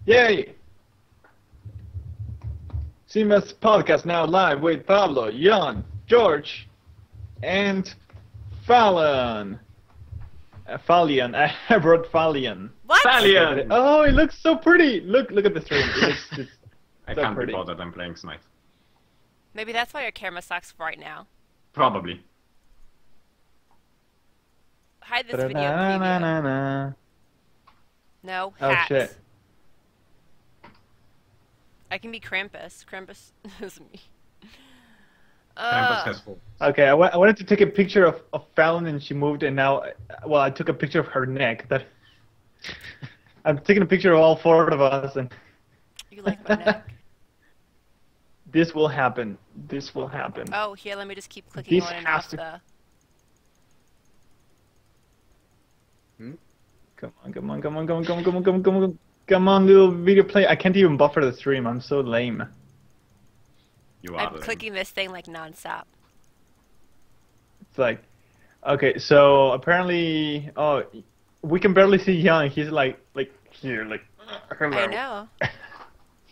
Yay! Simmas Podcast now live with Pablo, Jan, George, and Fallon. Fallon. I wrote Fallon. What? Fallon! Oh, it looks so pretty! Look at the stream. It looks just I so can't pretty. be bothered, I'm playing Smite. Maybe that's why your camera sucks right now. Probably. Hide this video preview. Na-na-na-na. No, Oh hats. shit. I can be Krampus. Krampus is me. Krampus has full. Okay, I wanted to take a picture of Fallon and she moved and now, well, I took a picture of her neck. That I'm taking a picture of all four of us and You like my neck. this will happen. This will happen. Oh, here, let me just keep clicking This on and has off to- the... Come on, little video play. I can't even buffer the stream. I'm so lame. You are I'm the- clicking this thing like non-stop. It's like, okay, so apparently, oh, we can barely see Jan. He's like here, like. Hello. I know.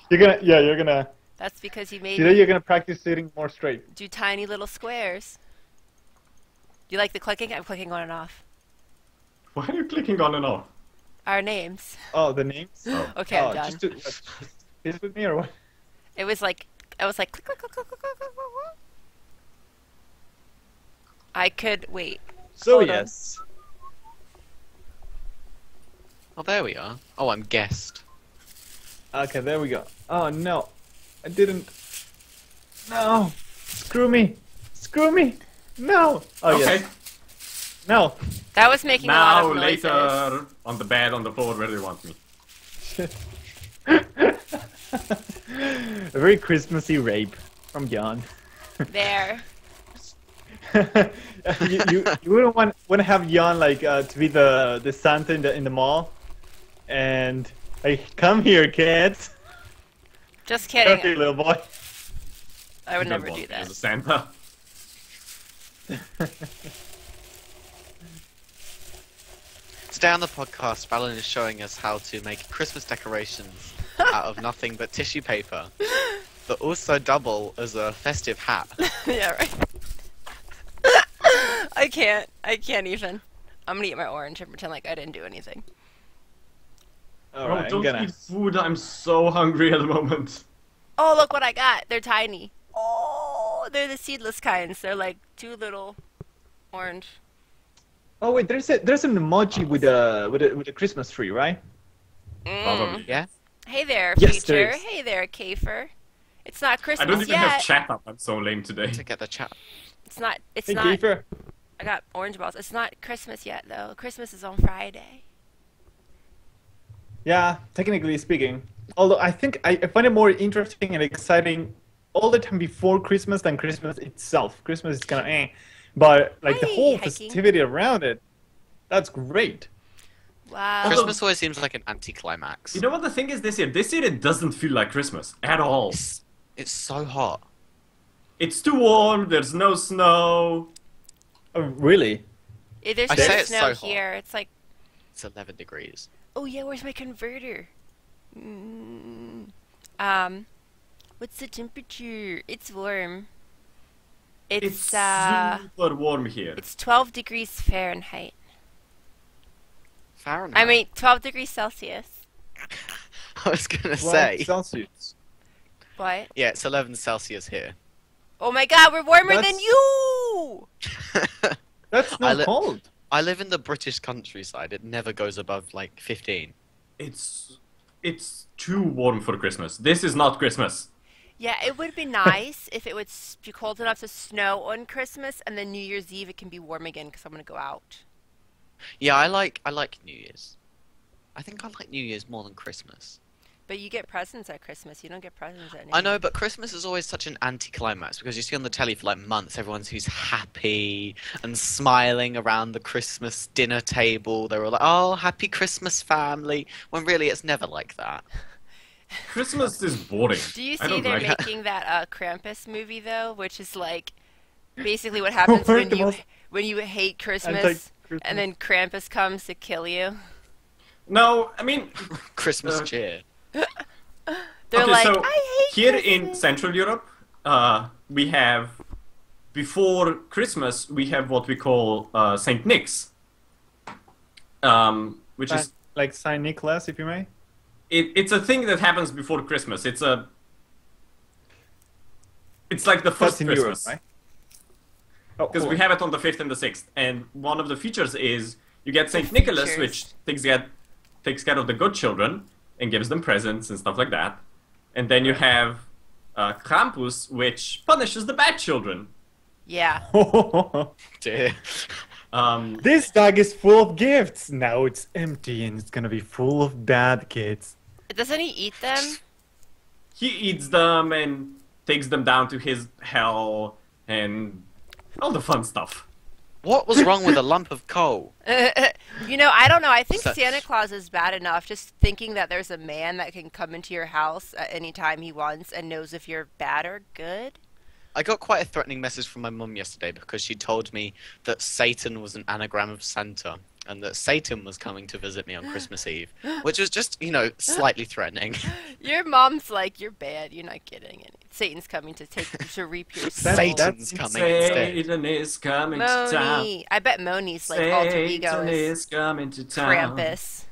You're gonna. That's because you made Today me you're gonna practice sitting more straight. do tiny little squares. Do you like the clicking? I'm clicking on and off. Why are you clicking on and off? Our names. Oh, the names. Oh. Okay, I'm Oh, done. just do this with me or what? It was like, I was like, click, click, click, click, click, click, click, click. I could, wait. So Hold on. yes. Oh, there we are. Oh, I'm guest. Okay, there we go. Oh no, I didn't. No, screw me, screw me. No. Oh Okay. yes. No. That was making a Now, lot of noises. later, on the bed, on the floor, where do you want me? A very Christmassy rape from Jan. There. you wouldn't want to have Jan like to be the Santa in the mall, and like come here, kids. Just Okay, kidding. little boy. I would You never don't do want me as a that. Santa. Today on the podcast, Fallon is showing us how to make Christmas decorations out of nothing but tissue paper, that also double as a festive hat. Yeah, right. I can't even. I'm gonna eat my orange and pretend like I didn't do anything. All Bro, right, I'm don't gonna. eat food, I'm so hungry at the moment. Oh, look what I got. They're tiny. Oh, they're the seedless kinds. They're like too little orange. Oh wait, there's an emoji with a Christmas tree, right? Probably. Yeah? Hey there, Yes, there future. is. Hey there, Kafer. It's not I Christmas don't even yet. have chat up, I'm so lame today. To get the chat. It's not. It's Hey, not. Kiefer. I got orange balls. It's not Christmas yet, though. Christmas is on Friday. Yeah, technically speaking. Although I think I find it more interesting and exciting all the time before Christmas than Christmas itself. Christmas is kind of but like the Hi, whole hiking. festivity around it, that's great. Wow. Christmas always seems like an anticlimax. You know what the thing is this year? This year it doesn't feel like Christmas at all. It's so hot. It's too warm, there's no snow. Oh, really? There's I no say it's snow so hot. here. It's like, It's 11 degrees. oh yeah, where's my converter? What's the temperature? It's warm. It's It's super warm here. it's 12 degrees Fahrenheit. Fahrenheit. I mean, 12 degrees Celsius. I was gonna Well, say. Celsius. What? Yeah, it's 11 Celsius here. Oh my God, we're warmer than That's- you. That's I not li- cold. I live in the British countryside. It never goes above like 15. It's too warm for Christmas. This is not Christmas. Yeah, it would be nice if it would be cold enough to snow on Christmas, and then New Year's Eve it can be warm again because I'm gonna go out. Yeah, I like New Year's. I think I like New Year's more than Christmas. But you get presents at Christmas. You don't get presents at New I know, Year's. but Christmas is always such an anticlimax because you see on the telly for like months everyone's who's happy and smiling around the Christmas dinner table. They're all like, "Oh, happy Christmas, family," when really it's never like that. Christmas is boring. Do you I see don't they're like it. making that Krampus movie though, which is like basically what happens when The you most hate Christmas anti-Christmas. and then Krampus comes to kill you. No, I mean, Christmas Uh, cheer. They're Okay, like, so I hate here in Christmas. Central Europe, we have, before Christmas, we have what we call Saint Nick's, which is Like Saint Nicholas, if you may. it's a thing that happens before Christmas. It's like the first That's in Europe, Christmas. right? Oh, Because cool. we have it on the 5th and the 6th. And one of the features is you get St. The Nicholas, features. which takes care of the good children and gives them presents and stuff like that. And then you have Krampus, which punishes the bad children. Yeah. Dear. This bag is full of gifts. Now it's empty and it's gonna be full of bad kids. Doesn't he eat them? He eats them and takes them down to his hell and all the fun stuff. What was wrong with a lump of coal? You know, I don't know. I think Such- Santa Claus is bad enough just thinking that there's a man that can come into your house at any time he wants and knows if you're bad or good. I got quite a threatening message from my mum yesterday because she told me that Satan was an anagram of Santa and that Satan was coming to visit me on Christmas Eve, which was just, slightly threatening. Your mom's like, you're bad. You're not getting it. Satan's coming to reap your soul. Satan's coming instead. Satan is coming to town. Moni. I bet Moni's like alter ego Satan is is coming to town. Krampus.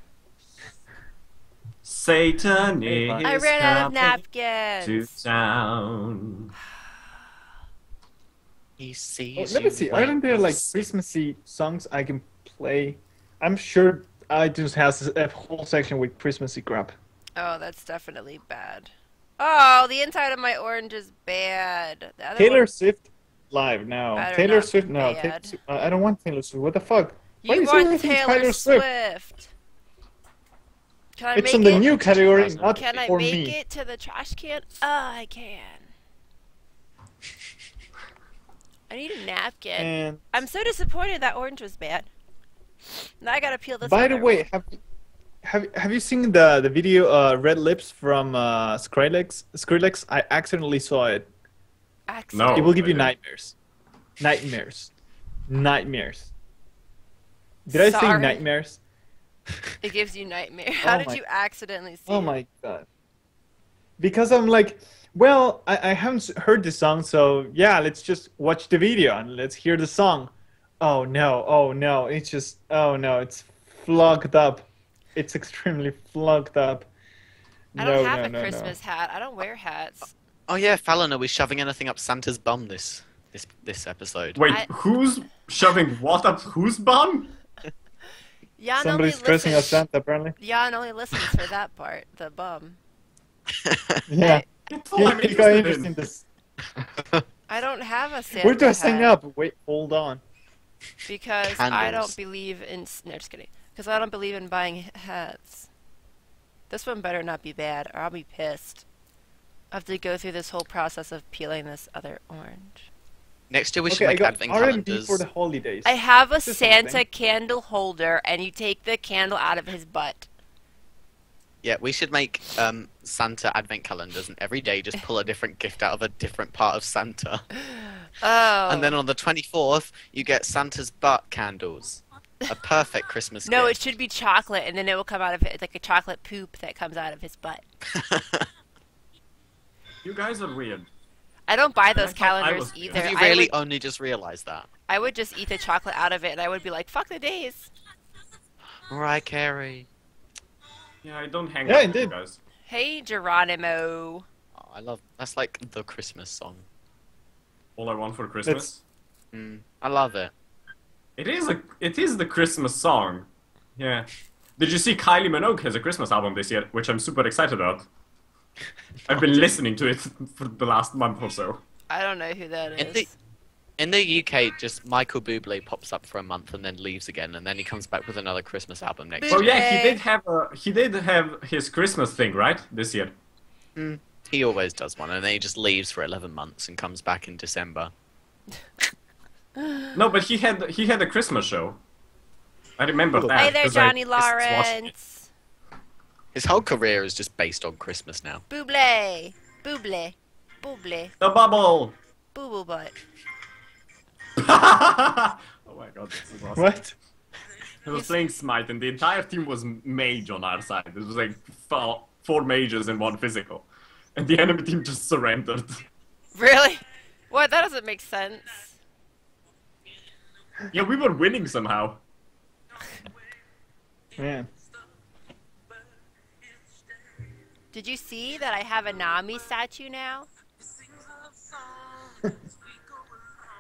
Satan is I ran out of coming napkins. to town. He sees Oh, let me see. Aren't there like Christmassy songs I can play? I'm sure iTunes has a whole section with Christmassy crap. Oh, that's definitely bad. Oh, the inside of my orange is bad. The other Taylor one- Swift live now. Better Taylor not Swift be no. bad. I don't want Taylor Swift. What the fuck? Why You is want everything Taylor Swift? Can I It's make in the it? new category, not Can I for make me. it to the trash can? Oh, I can. I need a napkin. And I'm so disappointed that orange was bad. Now I gotta peel this. by the other way, one. have you seen the video Red Lips from Skrillex? Skrillex, I accidentally saw it. No. It will give you I nightmares. Nightmares. Did I say Sorry. nightmares? It gives you nightmare. How did my- you accidentally see Oh it? my god. Because I'm like, well, I haven't heard the song, so yeah, let's just watch the video and let's hear the song. Oh no, it's just, oh no, it's flogged up. It's extremely flogged up. I don't No, have no, a no, Christmas hat. I don't wear hats. Oh yeah, Fallon, are we shoving anything up Santa's bum this episode? Wait, I- who's shoving what up whose bum? Jan Somebody's only dressing as listens. Santa, apparently. Jan only listens for that part, the bum. Yeah. That's all I'm You got interested interested in. in this. I don't have a Santa We're dressing hat up. Wait, hold on. because I Candles. don't believe in. No, just kidding. Because I don't believe in buying hats. This one better not be bad, or I'll be pissed. I have to go through this whole process of peeling this other orange. Next year we should Okay, I make got advent R&B calendars. for the holidays. I have a Just Santa something. candle holder, and you take the candle out of his butt. Yeah, we should make Santa advent calendars, and every day just pull a different gift out of a different part of Santa. Oh. And then on the 24th, you get Santa's butt candles. A perfect Christmas No, it gift. should be chocolate, and then it will come out of it. It's like a chocolate poop that comes out of his butt. You guys are weird. I don't buy I those thought I calendars was- either. Have you I really would, only just realised that? I would just eat the chocolate out of it, and I would be like, fuck the days. Mariah Carey. Yeah, I don't hang Yeah, out with you indeed. guys. Hey, Geronimo. Oh, I love that's like the Christmas song. All I want for Christmas. I love it. It is the Christmas song. Yeah. Did you see Kylie Minogue has a Christmas album this year, which I'm super excited about. I've been listening to it for the last month or so. I don't know who that In is. the- In the UK, just Michael Bublé pops up for a month and then leaves again, and then he comes back with another Christmas album next Oh year. yeah, Bublé. he did have his Christmas thing, right? This year. He always does one, and then he just leaves for 11 months and comes back in December. No, but he had a Christmas show. I remember that. Hey there, 'cause I Johnny just watched it. Lawrence. His whole career is just based on Christmas now. Bublé. Bublé. Bublé. The bubble. Boo boo butt. Oh my god, this is awesome. What? I was playing Smite, and the entire team was mage on our side. It was like 4 mages and 1 physical. And the enemy team just surrendered. Really? What? That doesn't make sense. Yeah, we were winning somehow. Man. Did you see that I have a Nami statue now?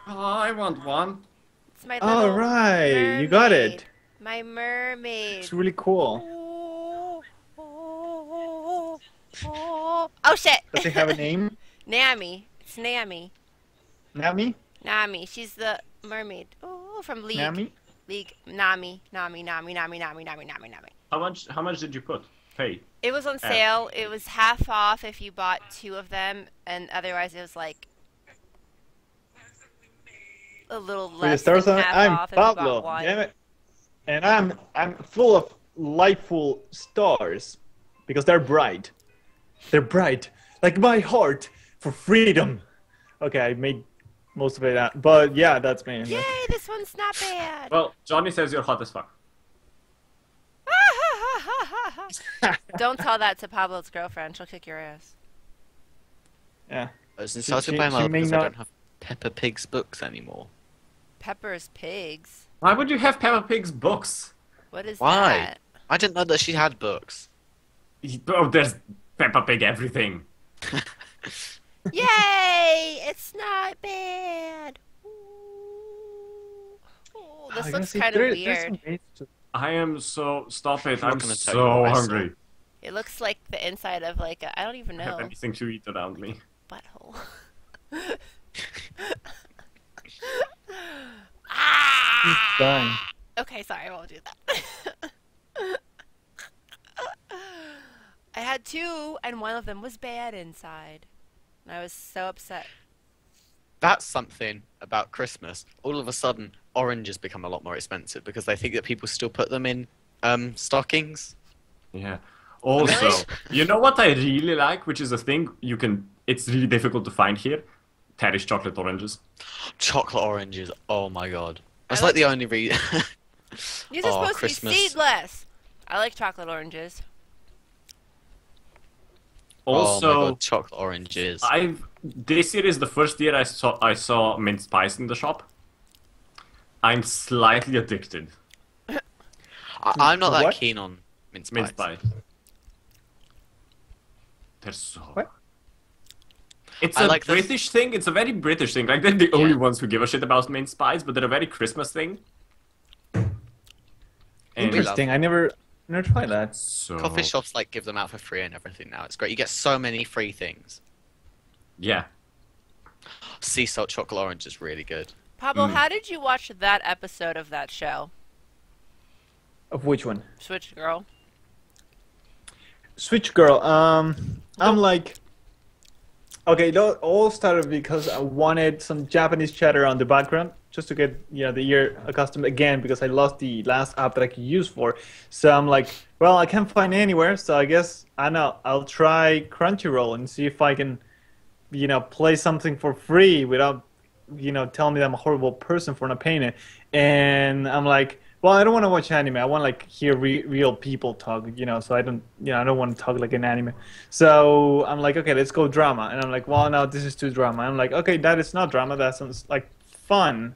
Oh, I want one. It's my little All right, you got mermaid. it. My mermaid. It's really cool. Oh shit! Does it have a name? Nami. It's Nami. Nami? Nami. She's the mermaid. Oh, from League. Nami? League. Nami. Nami. Nami. Nami. Nami. Nami. Nami. Nami. How much did you put? Pay. It was on sale. It was half off if you bought 2 of them, and otherwise it was like a little less than half I'm off if you bought Pablo. 1. Damn it. And I'm full of lightful stars because they're bright. They're bright like my heart for freedom. Okay, I made most of it out, but yeah, that's me. Yay! This one's not bad. Well, Johnny says you're hot as fuck. Don't tell that to Pablo's girlfriend. She'll kick your ass. Yeah. I was insulted by she my may because I not- don't have Peppa Pig's books anymore. Pepper's pigs. Why would you have Peppa Pig's books? What is Why? that? I didn't know that she had books. Oh, there's Peppa Pig everything. Yay! It's not bad. Ooh. Ooh, this looks kind of weird. I am so... Stop it. I'm I'm not gonna tell you so what I saw. hungry. It looks like the inside of like a, I don't even I have know, anything to eat around me. butthole. Ah! Dying. Okay, sorry, I won't do that. I had 2, and one of them was bad inside. And I was so upset. That's something about Christmas. All of a sudden, oranges become a lot more expensive because they think that people still put them in stockings. Yeah. Also, Really? you know what I really like, which is a thing you can... It's really difficult to find here? Terry's chocolate oranges. Chocolate oranges. Oh my god. That's I like like- the only reason. These are Oh, supposed Christmas. to be seedless. I like chocolate oranges. Oh my Also, god, chocolate oranges. this year is the first year I saw mince pies in the shop. I'm slightly addicted. I'm not that What? keen on mince pies. Mince pie. They're so... What? It's I a like this- British thing. It's a very British thing. Like, they're the only ones who give a shit about mince pies, but they're a very Christmas thing. And Interesting. I never tried that. so... Coffee shops like give them out for free and everything now. It's great. You get so many free things. Yeah. Sea salt chocolate orange is really good. Pablo, how did you watch that episode of that show? Of which one? Switch Girl. Switch Girl. I'm like, okay, it all started because I wanted some Japanese chatter on the background just to get the ear accustomed again because I lost the last app that I could use for. So I'm like, well, I can't find it anywhere, so I guess I know I'll try Crunchyroll and see if I can, play something for free without, telling me that I'm a horrible person for not paying it. And I'm like, well, I don't want to watch anime. I want to hear real people talk, so I don't want to talk like an anime. So I'm like, okay, let's go drama. And I'm like, well, no, this is too drama. I'm like, okay, that is not drama. That sounds like fun.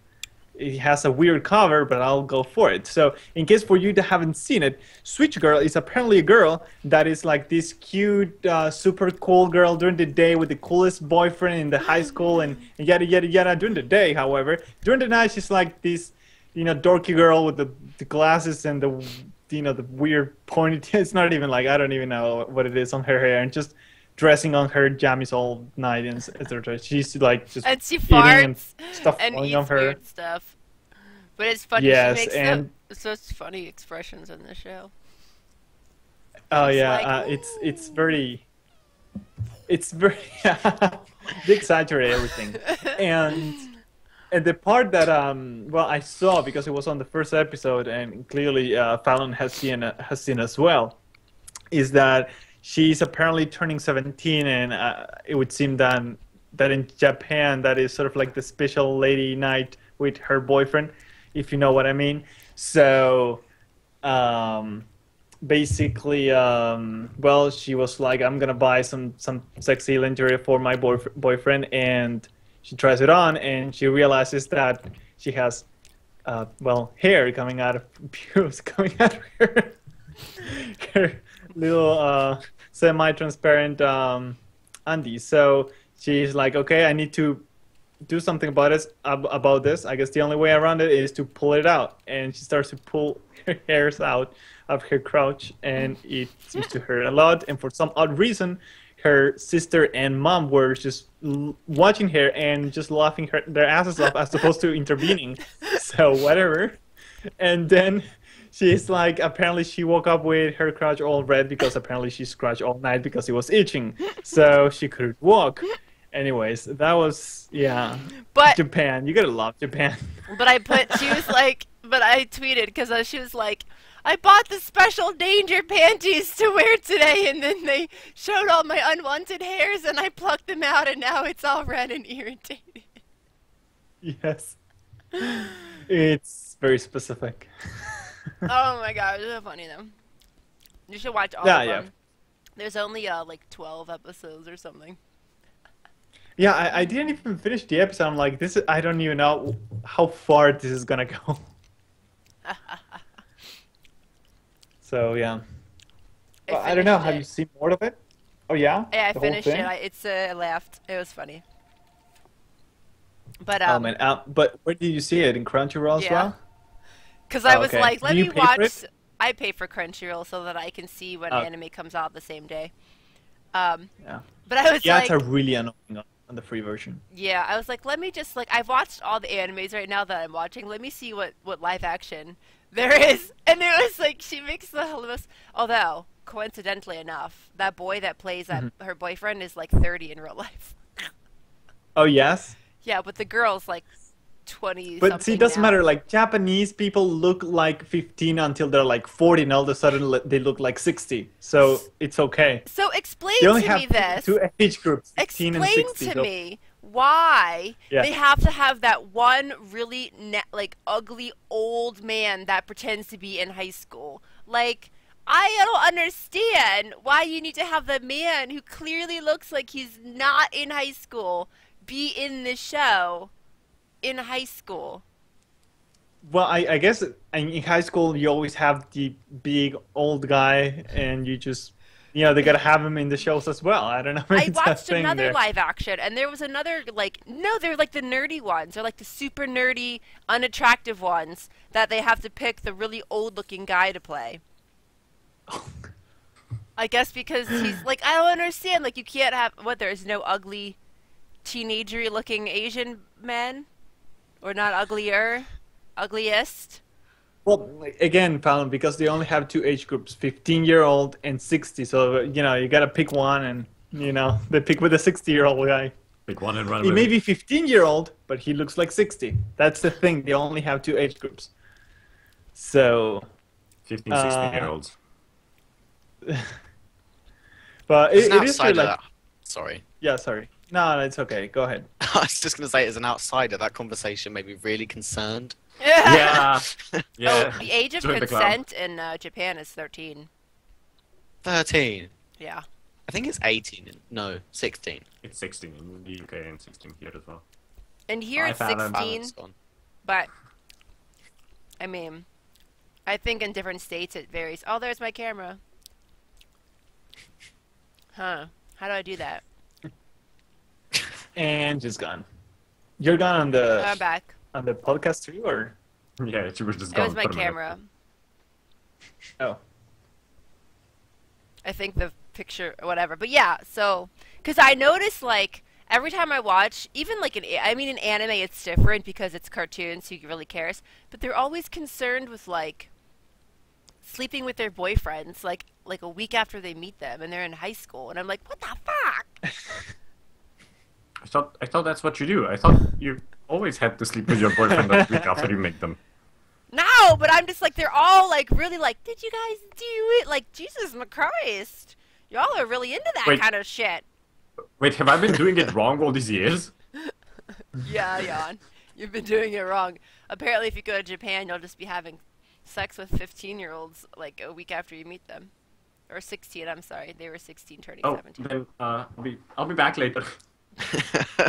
It has a weird cover, but I'll go for it. So in case for you that haven't seen it, Switch Girl is apparently a girl that is like this cute, super cool girl during the day with the coolest boyfriend in the high school and yada, yada, yada during the day, however. During the night, she's like this dorky girl with the glasses and the weird ponytail. It's not even like, I don't even know what it is on her hair, and just dressing on her jammies all night and etc. She's like just And she eating and farts stuff and falling eats on her. weird stuff. But it's funny. Yes, She makes and- such funny expressions in the show. Oh It's yeah, like, it's very they exaggerate everything, and the part that I saw because it was on the first episode and clearly Fallon has seen as well, is that she's apparently turning 17 and it would seem that in Japan that is sort of like the special lady night with her boyfriend, if you know what I mean. So basically, well, she was like, I'm gonna buy some sexy lingerie for my boyfriend, and she tries it on, and she realizes that she has, well, hair coming out of pubes coming out of her little semi-transparent undies. So she's like, okay, I need to do something about this. About this, I guess the only way around it is to pull it out, and she starts to pull her hairs out of her crotch, and it seems to hurt a lot. And for some odd reason, her sister and mom were just watching her and just laughing their asses off as opposed to intervening. So whatever. And then she's like, apparently she woke up with her crotch all red because apparently she scratched all night because it was itching, so she couldn't walk. Anyways, that was, yeah. But Japan, you gotta love Japan. but she was like, but I tweeted because she was like, I bought the special danger panties to wear today, and then they showed all my unwanted hairs, and I plucked them out, and now it's all red and irritated. Yes. It's very specific. Oh my god, it's so funny though. You should watch all Yeah, of yeah. them. There's only like 12 episodes or something. Yeah, I didn't even finish the episode. I'm like, I don't even know how far this is gonna go. So, yeah. Well, I don't know. Have you seen more of it? Oh, yeah? Yeah, I The whole finished it. thing? I laughed. It was funny. But Oh, man. But where did you see it? In Crunchyroll as yeah. well? because I Oh, was okay. like, let Do me you pay for watch. it? I pay for Crunchyroll so that I can see when Oh. anime comes out the same day. Yeah. But I was Yeah, like, it's really annoying on the free version. yeah, I was like, let me just like, I've watched all the animes right now that I'm watching. Let me see what live action there is. And it was like, she makes the most, although, coincidentally enough, that boy that plays that her boyfriend is like 30 in real life. Oh, yes? Yeah, but the girl's like 20 But see, it doesn't matter. Like, Japanese people look like 15 until they're like 40, and all of a sudden they look like 60. So it's okay. So explain They only to have me this. two age groups, 15 and Explain 60. to so- me why Yeah. they have to have that one really like ugly old man that pretends to be in high school. Like, I don't understand why you need to have the man who clearly looks like he's not in high school be in the show in high school. Well, I guess in high school you always have the big old guy, and you just, they gotta have him in the shows as well. I don't know. I It's a watched thing another there. live action, and there was another, like, no, they're like the nerdy ones. They're like the super nerdy, unattractive ones that they have to pick the really old-looking guy to play. I guess because he's, like, I don't understand. Like, you can't have, there's no ugly, teenager-looking Asian men? Or not ugliest? Well, again, Fallon, because they only have two age groups, 15-year-old and 60. So, you gotta pick one, and, they pick with a 60-year-old guy. Pick one and run He with may it. be 15-year-old, but he looks like 60. That's the thing. They only have two age groups. So, 15, 16-year-olds. but As it an is outsider, like, that... sorry. yeah, sorry. No, it's okay. Go ahead. I was just going to say, as an outsider, that conversation made me really concerned. Yeah. Yeah. Oh, the age of Join the club. consent in Japan is 13. 13. Yeah. I think it's 18. No, 16. It's 16 in the UK and 16 here as well. And here Hi, it's Fallon. 16, Balance gone. but, I mean, I think in different states it varies. Oh, there's my camera. Huh. How do I do that? And she's gone. You're gone on I'm back. the podcast too, or? Yeah, she was just It gone was my for a minute. camera. Oh. I think the picture, whatever. But yeah, so, because I noticed, like, every time I watch, even like in anime it's different because it's cartoons, so you really cares. But they're always concerned with, like, sleeping with their boyfriends, like a week after they meet them, and they're in high school. And I'm like, what the fuck? I thought that's what you do. I thought you always had to sleep with your boyfriend that week after you make them. No, but I'm just like, they're all like really like, did you guys do it? Like, Jesus Christ. Y'all are really into that Wait. kind of shit. Wait, have I been doing it wrong all these years? Yeah, Jan. You've been doing it wrong. Apparently, if you go to Japan, you'll just be having sex with 15-year-olds like a week after you meet them. Or 16, I'm sorry. They were 16 turning Oh, 17. then I'll be back later.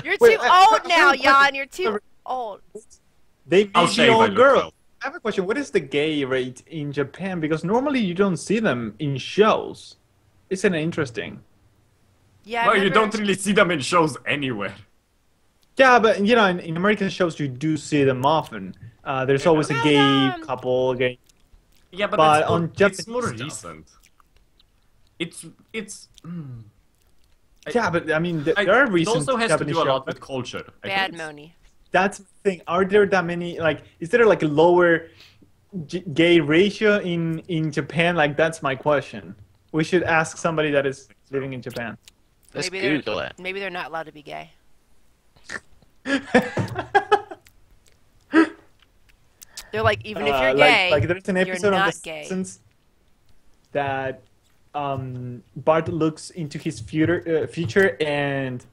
You're Wait, too old now, Jan. You're too old. They may I'll be shave, I all look girls. 12. I have a question. What is the gay rate in Japan? Because normally you don't see them in shows. Isn't it interesting? Yeah, Well, you don't really see them in shows anywhere. Yeah, but you know, in American shows you do see them often. There's always a Well, gay couple, gay. Yeah, but, But it's more, on it's more Japanese stuff. recent. It's. Yeah, but I mean, there are It recent also has to Japanese do a lot shows. with culture. I Bad think it's- Moni. That's the thing. Are there that many? Like, is there like a lower gay ratio in Japan? Like, that's my question. We should ask somebody that is living in Japan. Let's Maybe they're- Google it. Maybe they're not allowed to be gay. They're like, even if you're gay, like there's an you're episode not of The gay. Simpsons that Bart looks into his future, and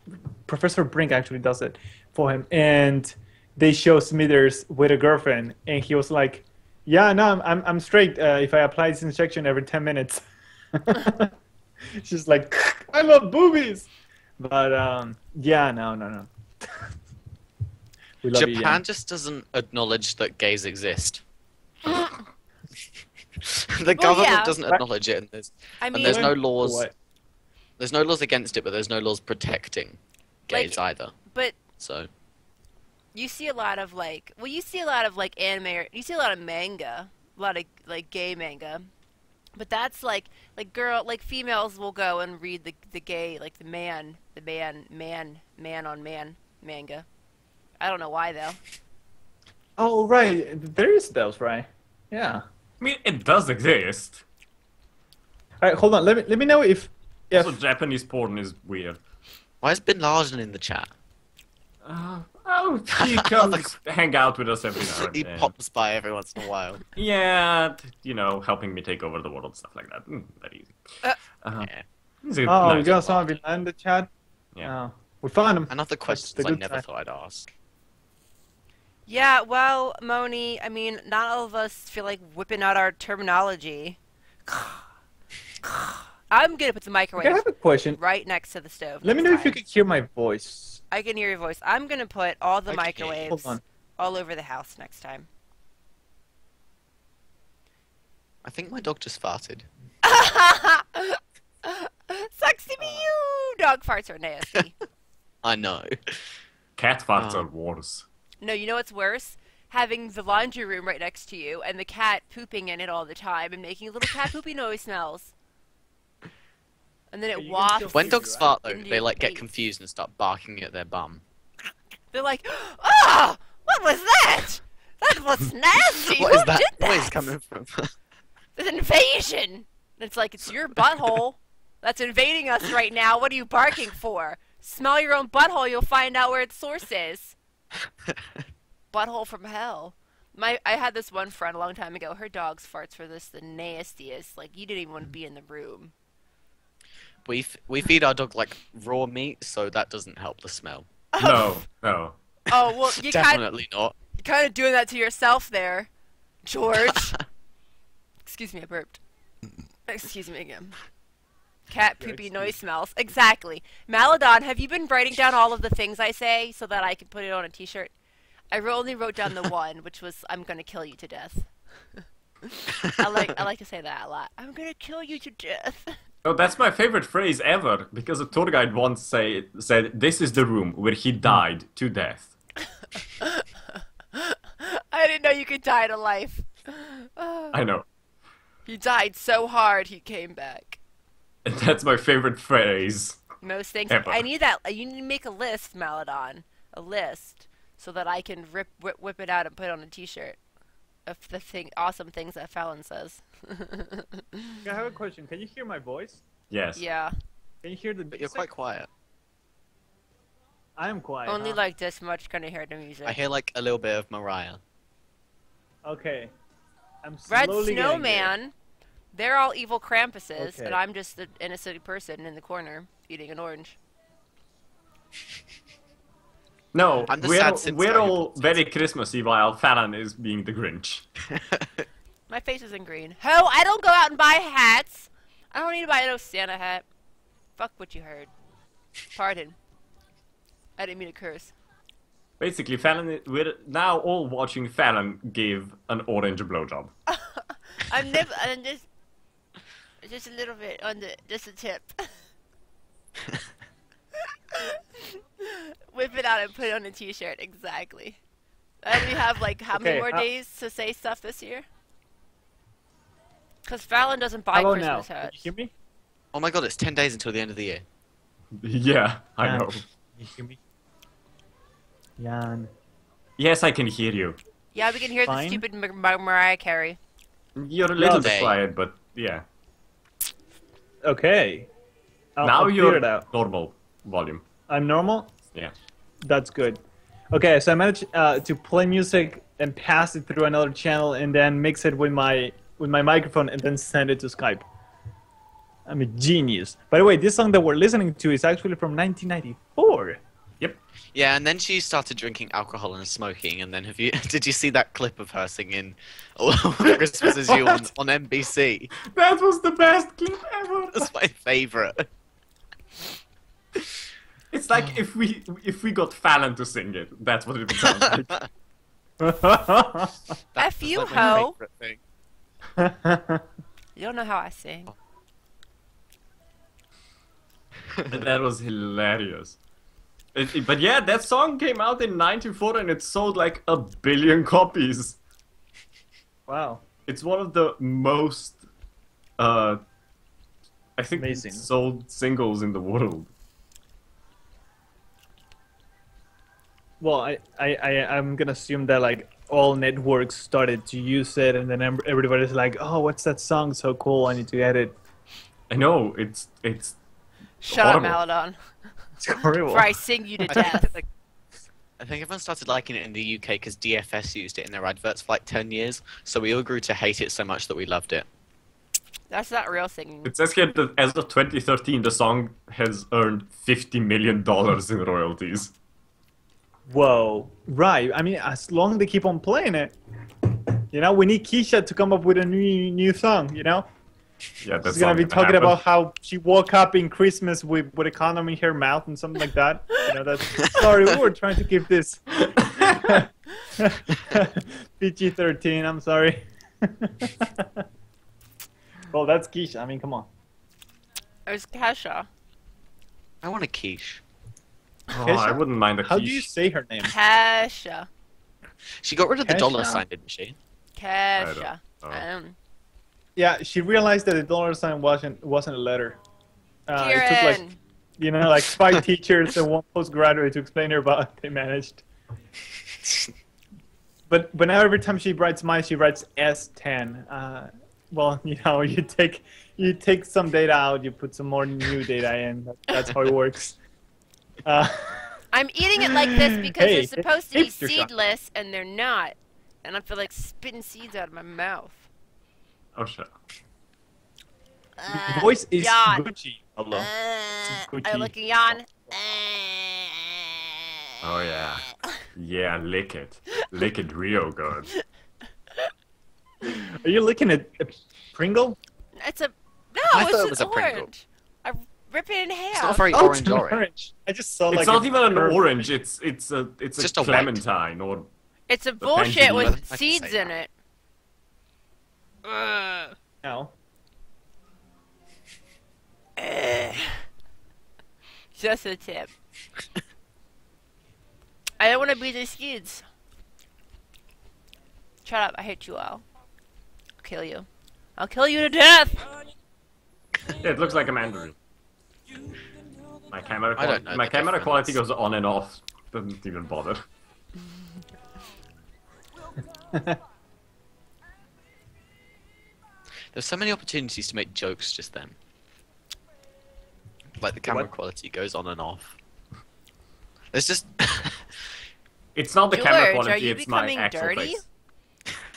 Professor Brink actually does it for him, and they show Smithers with a girlfriend, and he was like, "Yeah, no, I'm straight. If I apply this injection every 10 minutes." She's like, "I love boobies," but yeah, no. We love you, Japan Jan. just doesn't acknowledge that gays exist. The Well, government yeah. doesn't acknowledge it, I mean, and there's no laws. What? There's no laws against it, but there's no laws protecting gays either. but So you see a lot of like, well, you see a lot of like anime, or you see a lot of manga, a lot of like gay manga, but that's like females will go and read the gay, like the man on man manga. I don't know why though. Oh right, there is those, right? Yeah. I mean, it does exist. All right, hold on. Let me know if Also, Japanese porn is weird. why is Bin Laden in the chat? Oh, he comes hang out with us every now and He then. pops by every once in a while. Yeah, you know, helping me take over the world, stuff like that. Very easy. Yeah. He's a oh, we nice got guy. some of in the chat. Yeah. Oh, we found him. Another question the I good never side. thought I'd ask. Yeah, well, Moni, I mean, not all of us feel like whipping out our terminology. I'm gonna put the Okay, I microwave have a question. right next to the stove. Let me next know if you time. can hear my voice. I can hear your voice. I'm gonna put all the Okay, microwaves hold on. all over the house next time. I think my dog just farted. Sucks to be you. Dog farts are nasty. I know. Cat farts Oh. are worse. No, you know what's worse? Having the laundry room right next to you and the cat pooping in it all the time and making little cat poopy noise smells. And then But it you can wafts. still When Right. dogs fart though, Into they your like get face. confused and start barking at their bum. They're like, oh, what was that? That was nasty. What is Who that did noise coming from? There's an invasion. And it's like, it's your butthole that's invading us right now. What are you barking for? Smell your own butthole. You'll find out where its source is. Butthole from hell. I had this one friend a long time ago. Her dog's farts were the nastiest. Like, you didn't even want to be in the room. We feed our dog like raw meat, so that doesn't help the smell. No, no. Oh, well, you Definitely not. kind of doing that to yourself there, George. Excuse me, I burped. Excuse me again. Cat poopy noise smells. Exactly. Maladon, have you been writing down all of the things I say so that I can put it on a t-shirt? I only wrote down the one, which was, I'm going to kill you to death. I like to say that a lot. I'm going to kill you to death. Oh, that's my favorite phrase ever, because a tour guide once said, this is the room where he died to death. I didn't know you could die to life. I know. He died so hard he came back. And that's my favorite phrase. Most things. Ever. I need that. You need to make a list, Maladon. A list. So that I can whip it out and put it on a t-shirt. Of the awesome things that Fallon says. I have a question. Can you hear my voice? Yes. Yeah. Can you hear the But you're music? quite quiet. I am quiet. Only huh? like this much can I hear the music. I hear like a little bit of Mariah. Okay. I'm Red slowly getting there. Snowman. They're all evil Krampuses, Okay. and I'm just the innocent person in the corner eating an orange. No, I'm the sad we're Simpson all who very Christmassy while Fallon is being the Grinch. My face isn't green. Ho! I don't go out and buy hats. I don't need to buy no Santa hat. Fuck what you heard. Pardon. I didn't mean to curse. Basically, Fallon, we're now all watching Fallon give an orange blowjob. I'm just a little bit on just a tip. Whip it out and put it on a t-shirt. Exactly. And we have like how many more days to say stuff this year? Because Fallon doesn't buy How about Christmas now? Can hats. you hear me? Oh my god, it's 10 days until the end of the year. Yeah, I know. Can you hear me? Jan. Yes, I can hear you. Yeah, we can hear Fine. the stupid Mariah Carey. You're a little bit Day. quiet, but yeah. Okay. Now I'll figure you're it out. normal volume. I'm normal? Yeah. That's good. Okay, so I managed to play music and pass it through another channel and then mix it with my microphone and then send it to Skype. I'm a genius. By the way, this song that we're listening to is actually from 1994. Yep. Yeah, and then she started drinking alcohol and smoking, and then did you see that clip of her singing "All Christmas Is You" on NBC? That was the best clip ever. That's my favourite. It's like if we got Fallon to sing it, that's what it would sound like. F you, That's like my ho. favourite thing. You don't know how I sing. That was hilarious. But yeah, that song came out in '94 and it sold like 1 billion copies. Wow. It's one of the most, I think, Amazing. sold singles in the world. Well, I'm gonna assume that like all networks started to use it, and then everybody's like, "Oh, what's that song? So cool! I need to get it." I know it's Shut horrible. up, Maladon. It's horrible. Before I sing you to death. I think everyone started liking it in the UK because DFS used it in their adverts for like 10 years, so we all grew to hate it so much that we loved it. That's not real singing. It says here that as of 2013, the song has earned $50 million in royalties. Whoa. Right. I mean, as long as they keep on playing it, you know, we need Keisha to come up with a new song. You know, Yeah, that's she's gonna be not talking happen. about how she woke up in Christmas with a condom in her mouth and something like that. You know, that's sorry. We were trying to keep this PG-13. I'm sorry. Well, that's Keisha. I mean, come on. There's Kesha. I want a quiche. Oh, I wouldn't mind a How do you quiche. say her name? Kesha. She got rid of the dollar Kesha. sign, didn't she? Kesha. know. Yeah, she realized that the dollar sign wasn't a letter. It took like, Kieran. you know, like 5 teachers and 1 postgraduate to explain her, but they managed. But now every time she writes mine, she writes S10. Well, you know, you take some data out, you put some more new data in. That's how it works. I'm eating it like this because Hey, they're supposed to be hipster shop. seedless, and they're not. And I feel like spitting seeds out of my mouth. Oh, shit. Your voice is yawn. Gucci. Hello. Are Gucci. you looking yawn? Oh, yeah. Yeah, lick it. Lick it real good. Are you looking at a Pringle? It's a I no. thought it It's was just a Pringle. orange. I rip it in half. It's not very Oh, orange it's an orange. I just saw It's like not a even an curve. orange, it's a just a white. clementine or It's a bullshit tangerine. with I can say seeds in that. it. Ugh. No. Just a tip. I don't want to be the seeds. Shut up! I hate you all. I'll kill you. I'll kill you to death. Yeah, it looks like a mandarin. My camera, I don't know my the camera quality difference. goes on and off. Doesn't even bother. There's so many opportunities to make jokes just then. Like the camera What? quality goes on and off. There's just It's not the camera George, quality, are you it's my becoming actual dirty?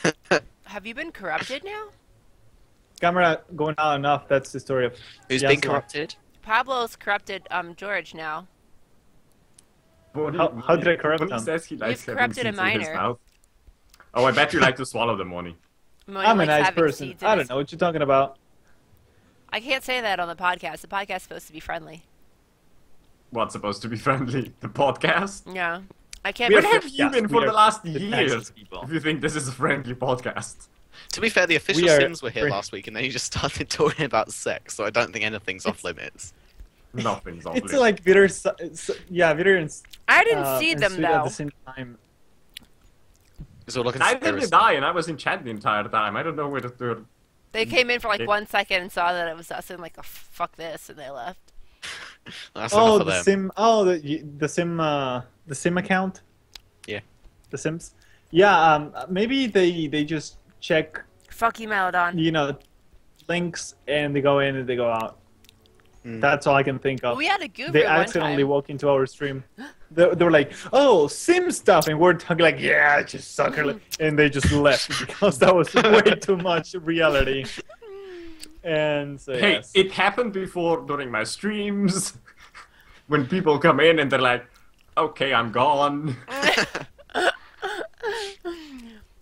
face. Have you been corrupted now? Camera going on and off. That's the story of. who's Yeah, been sorry. corrupted? Pablo's corrupted George now. What How did I corrupt when he him? says he likes You've having corrupted a seeds in his minor. mouth. Oh, I bet you like to swallow them, Moni. When I'm he a likes nice having person. seeds in I his- don't know what you're talking about. I can't say that on the podcast. The podcast's supposed to be friendly. What's supposed to be friendly? The podcast? Yeah. I can't. Where are have friends. you been Yes, for we the are last the year? nicest people. If you think this is a friendly podcast. To be fair, the official We are- Sims were here last week, and then you just started talking about sex, so I don't think anything's off limits. Nothing's off It's limits. like bitter, yeah, bitter and I didn't see and them sweet at though. the same time. It's all like a Neither did conspiracy. I, and I was in chat the entire time. I don't know where to do it. They came in for like It- 1 second and saw that it was us and like, oh, fuck this, and they left. That's Oh, enough of the them. sim. Oh, the sim account. Yeah. The Sims. Yeah. Maybe they just check, Fuck you, Melodon. links and they go in and they go out. Mm. That's all I can think of. We had a guru They one accidentally time. walk into our stream. They were like, "Oh, Sim stuff," and we're talking like, "Yeah, just sucker," and they just left because that was way too much reality. And so, Hey, yes. it happened before during my streams. When people come in and they're like, okay, I'm gone.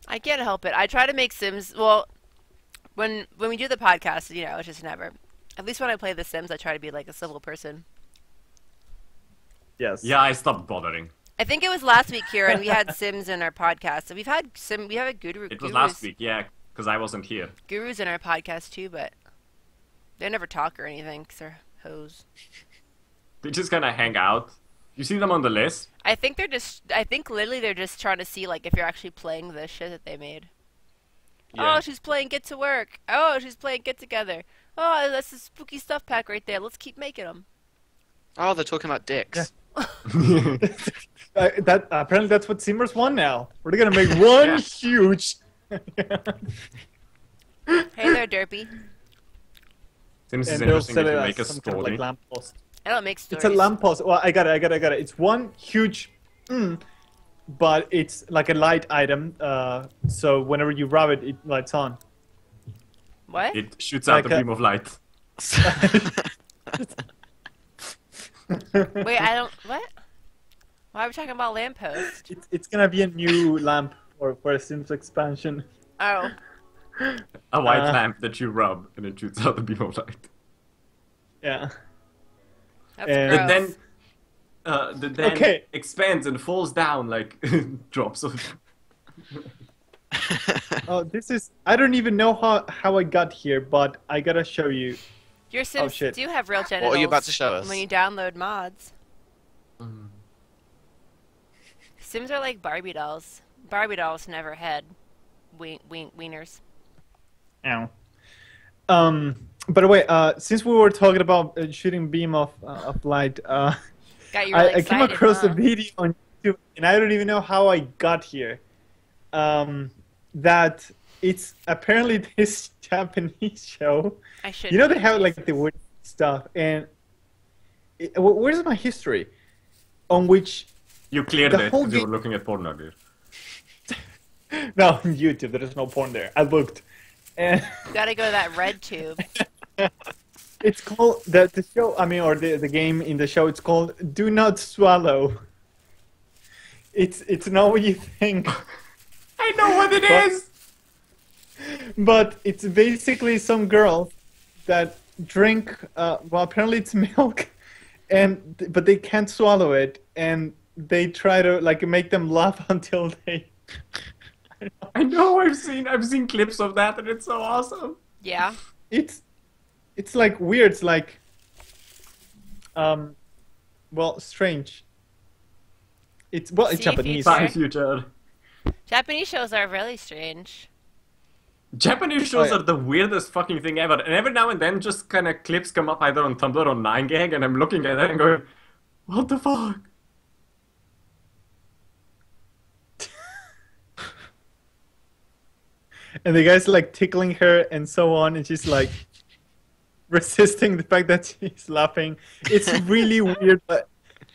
I can't help it. I try to make Sims. Well, when we do the podcast, it's just never. At least when I play The Sims, I try to be like a civil person. Yes. Yeah, I stopped bothering. I think it was last week here, and we had Sims in our podcast. So we have a guru. It was last week, yeah, because I wasn't here. Gurus in our podcast too, but they never talk or anything because they're hoes. They just kind of hang out. You see them on the list? I think literally they're just trying to see like if you're actually playing the shit that they made. Yeah. Oh, she's playing Get to Work. Oh, she's playing Get Together. Oh, that's a spooky stuff pack right there. Let's keep making them. Oh, they're talking about dicks. That apparently that's what Simmers want now. We're gonna make one Yeah. huge. Hey there, Derpy. Sims is And they'll interesting sell if it you as make a some kind of, story. like, lamppost. I don't make stories. It's a lamppost. Well, I got it. It's one huge, but it's like a light item. So whenever you rub it, it lights on. What? It shoots out Like a a- beam of light. Wait, I don't. What? Why are we talking about lamppost? It's gonna be a new lamp for a Sims expansion. Oh, A white Uh. lamp that you rub and it shoots out a beam of light. Yeah. that's And- gross. But then, the then Okay. expands and falls down like drops of. Oh, this is. I don't even know how I got here, but I gotta show you. Your Sims shit. do have real genitals. What are you about to show us? When you download mods. Sims are like Barbie dolls. Barbie dolls never had wieners. Ow. By the way, since we were talking about shooting beam of light, Got you really I excited, came across huh? a video on YouTube, and I don't even know how I got here. That it's apparently this Japanese show. I should. You know they have like the weird stuff, and where's my history? On which You cleared The it whole because you were game- looking at porn earlier. no on YouTube there is no porn there. I looked, and You gotta go to that red tube. it's called the show. I mean, or the game in the show. It's called Do Not Swallow. It's not what you think. I know what it But- is! But it's basically some girls that drink. Well, apparently it's milk, but they can't swallow it, and they try to like make them laugh until they. I know, I've seen clips of that and it's so awesome. Yeah. It's like weird. It's like, well, strange. It's See, Japanese. future. Bye, future. Japanese shows are really strange. Japanese shows yeah. are the weirdest fucking thing ever. And every now and then just kind of clips come up either on Tumblr or 9gag and I'm looking at it and going, what the fuck? And the guy's like tickling her and so on, and she's like resisting the fact that she's laughing. It's really weird, but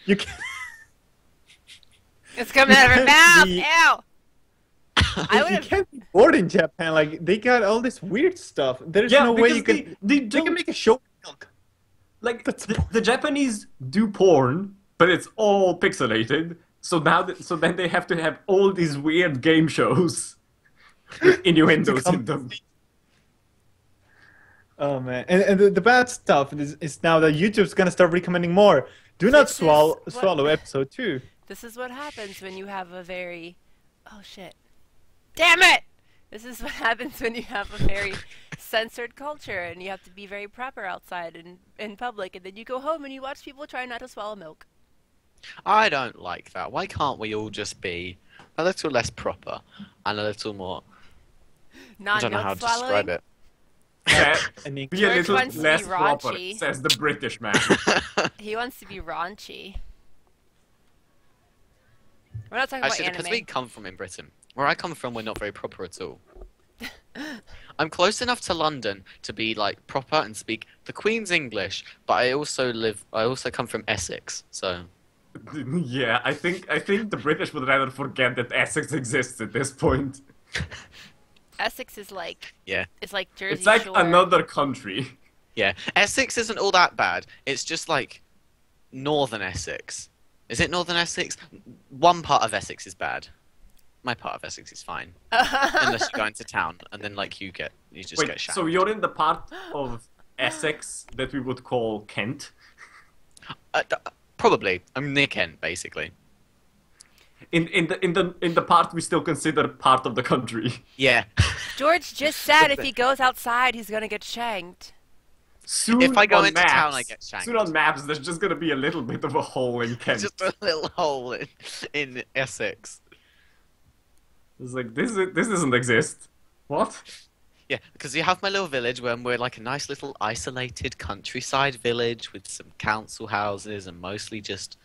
you can. It's coming out of her mouth. The- Ew. I would You have. can't be bored in Japan. Like they got all this weird stuff. There's Yeah, no way because you can. they They don't- can make a show. with milk. Like, That's the Japanese do porn, but it's all pixelated. So then they have to have all these weird game shows With innuendos in them. Oh man, and the bad stuff is now that YouTube's gonna start recommending more. Do not This is swallow episode 2. This is what happens when you have a very... Oh, shit. Damn it! This is what happens when you have a very censored culture and you have to be very proper outside in public, and then you go home and you watch people try not to swallow milk. I don't like that. Why can't we all just be a little less proper and a little more... I don't know how Non-milk to describe swallowing? it. Yeah, And be a George little wants to be less proper, raunchy. says the British man. He wants to be raunchy. We're not talking Actually, about because anime. we come from in Britain. Where I come from, we're not very proper at all. I'm close enough to London to be like proper and speak the Queen's English, but I also come from Essex, so Yeah, I think the British would rather forget that Essex exists at this point. Essex is like... yeah. It's like Jersey It's like Shore. another country. Yeah. Essex isn't all that bad. It's just like northern Essex. Is it northern Essex? One part of Essex is bad. My part of Essex is fine. Unless you go into town and then like you just Wait, get shot. so you're in the part of Essex that we would call Kent? Probably. I'm near Kent, basically. In the part we still consider part of the country. Yeah. George just said if he goes outside, he's gonna get shanked. Soon If I go on into maps, town, I get shanked. Soon on maps, there's just gonna be a little bit of a hole in Kent. Just a little hole in Essex. It's like this doesn't exist. What? Yeah, because you have my little village where we're like a nice little isolated countryside village with some council houses and mostly just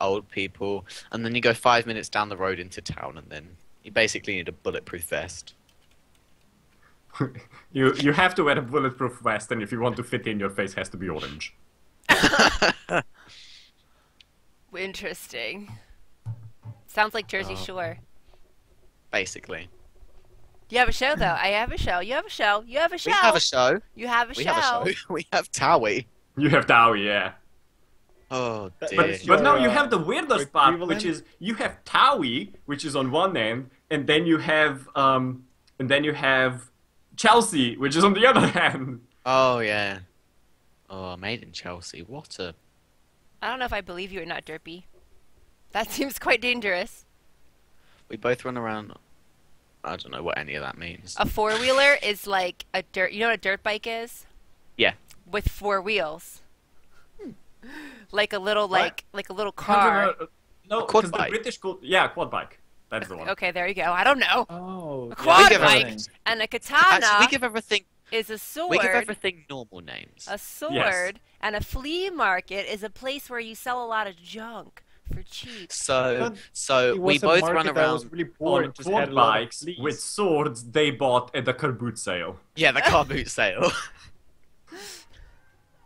old people. And then you go 5 minutes down the road into town, and then you basically need a bulletproof vest. You have to wear a bulletproof vest, and if you want to fit in, your face has to be orange. Interesting. Sounds like Jersey Shore. Basically. You have a show, though. I have a show. You have a show. You have a show. We have a show. You have a We show. have a show. We have Towie. You have Towie, yeah. Oh dear. But But no, you Your, have the weirdest part, equivalent? which is you have Towie, which is on one end, and then you have Chelsea, which is on the other hand. Oh yeah. Oh, made in Chelsea. What a... I don't know if I believe you or not, Derpy. That seems quite dangerous. We both run around... I don't know what any of that means. A four-wheeler is like a dirt... You know what a dirt bike is? Yeah. With 4 wheels. Like a little, What? like a little car. No, quad because the bike. British called... Yeah, quad bike. That's the one. Okay, there you go. I don't know. Oh, A yeah, quad give bike everything. and a katana Actually, we give everything... is a sword. We give everything normal names. A sword and a flea market is a place where you sell a lot of junk for cheap. So It we was a both market run that was around... really poor On and just had quad a lot of bikes fleas. with swords they bought at the car boot sale. Yeah, the car boot sale.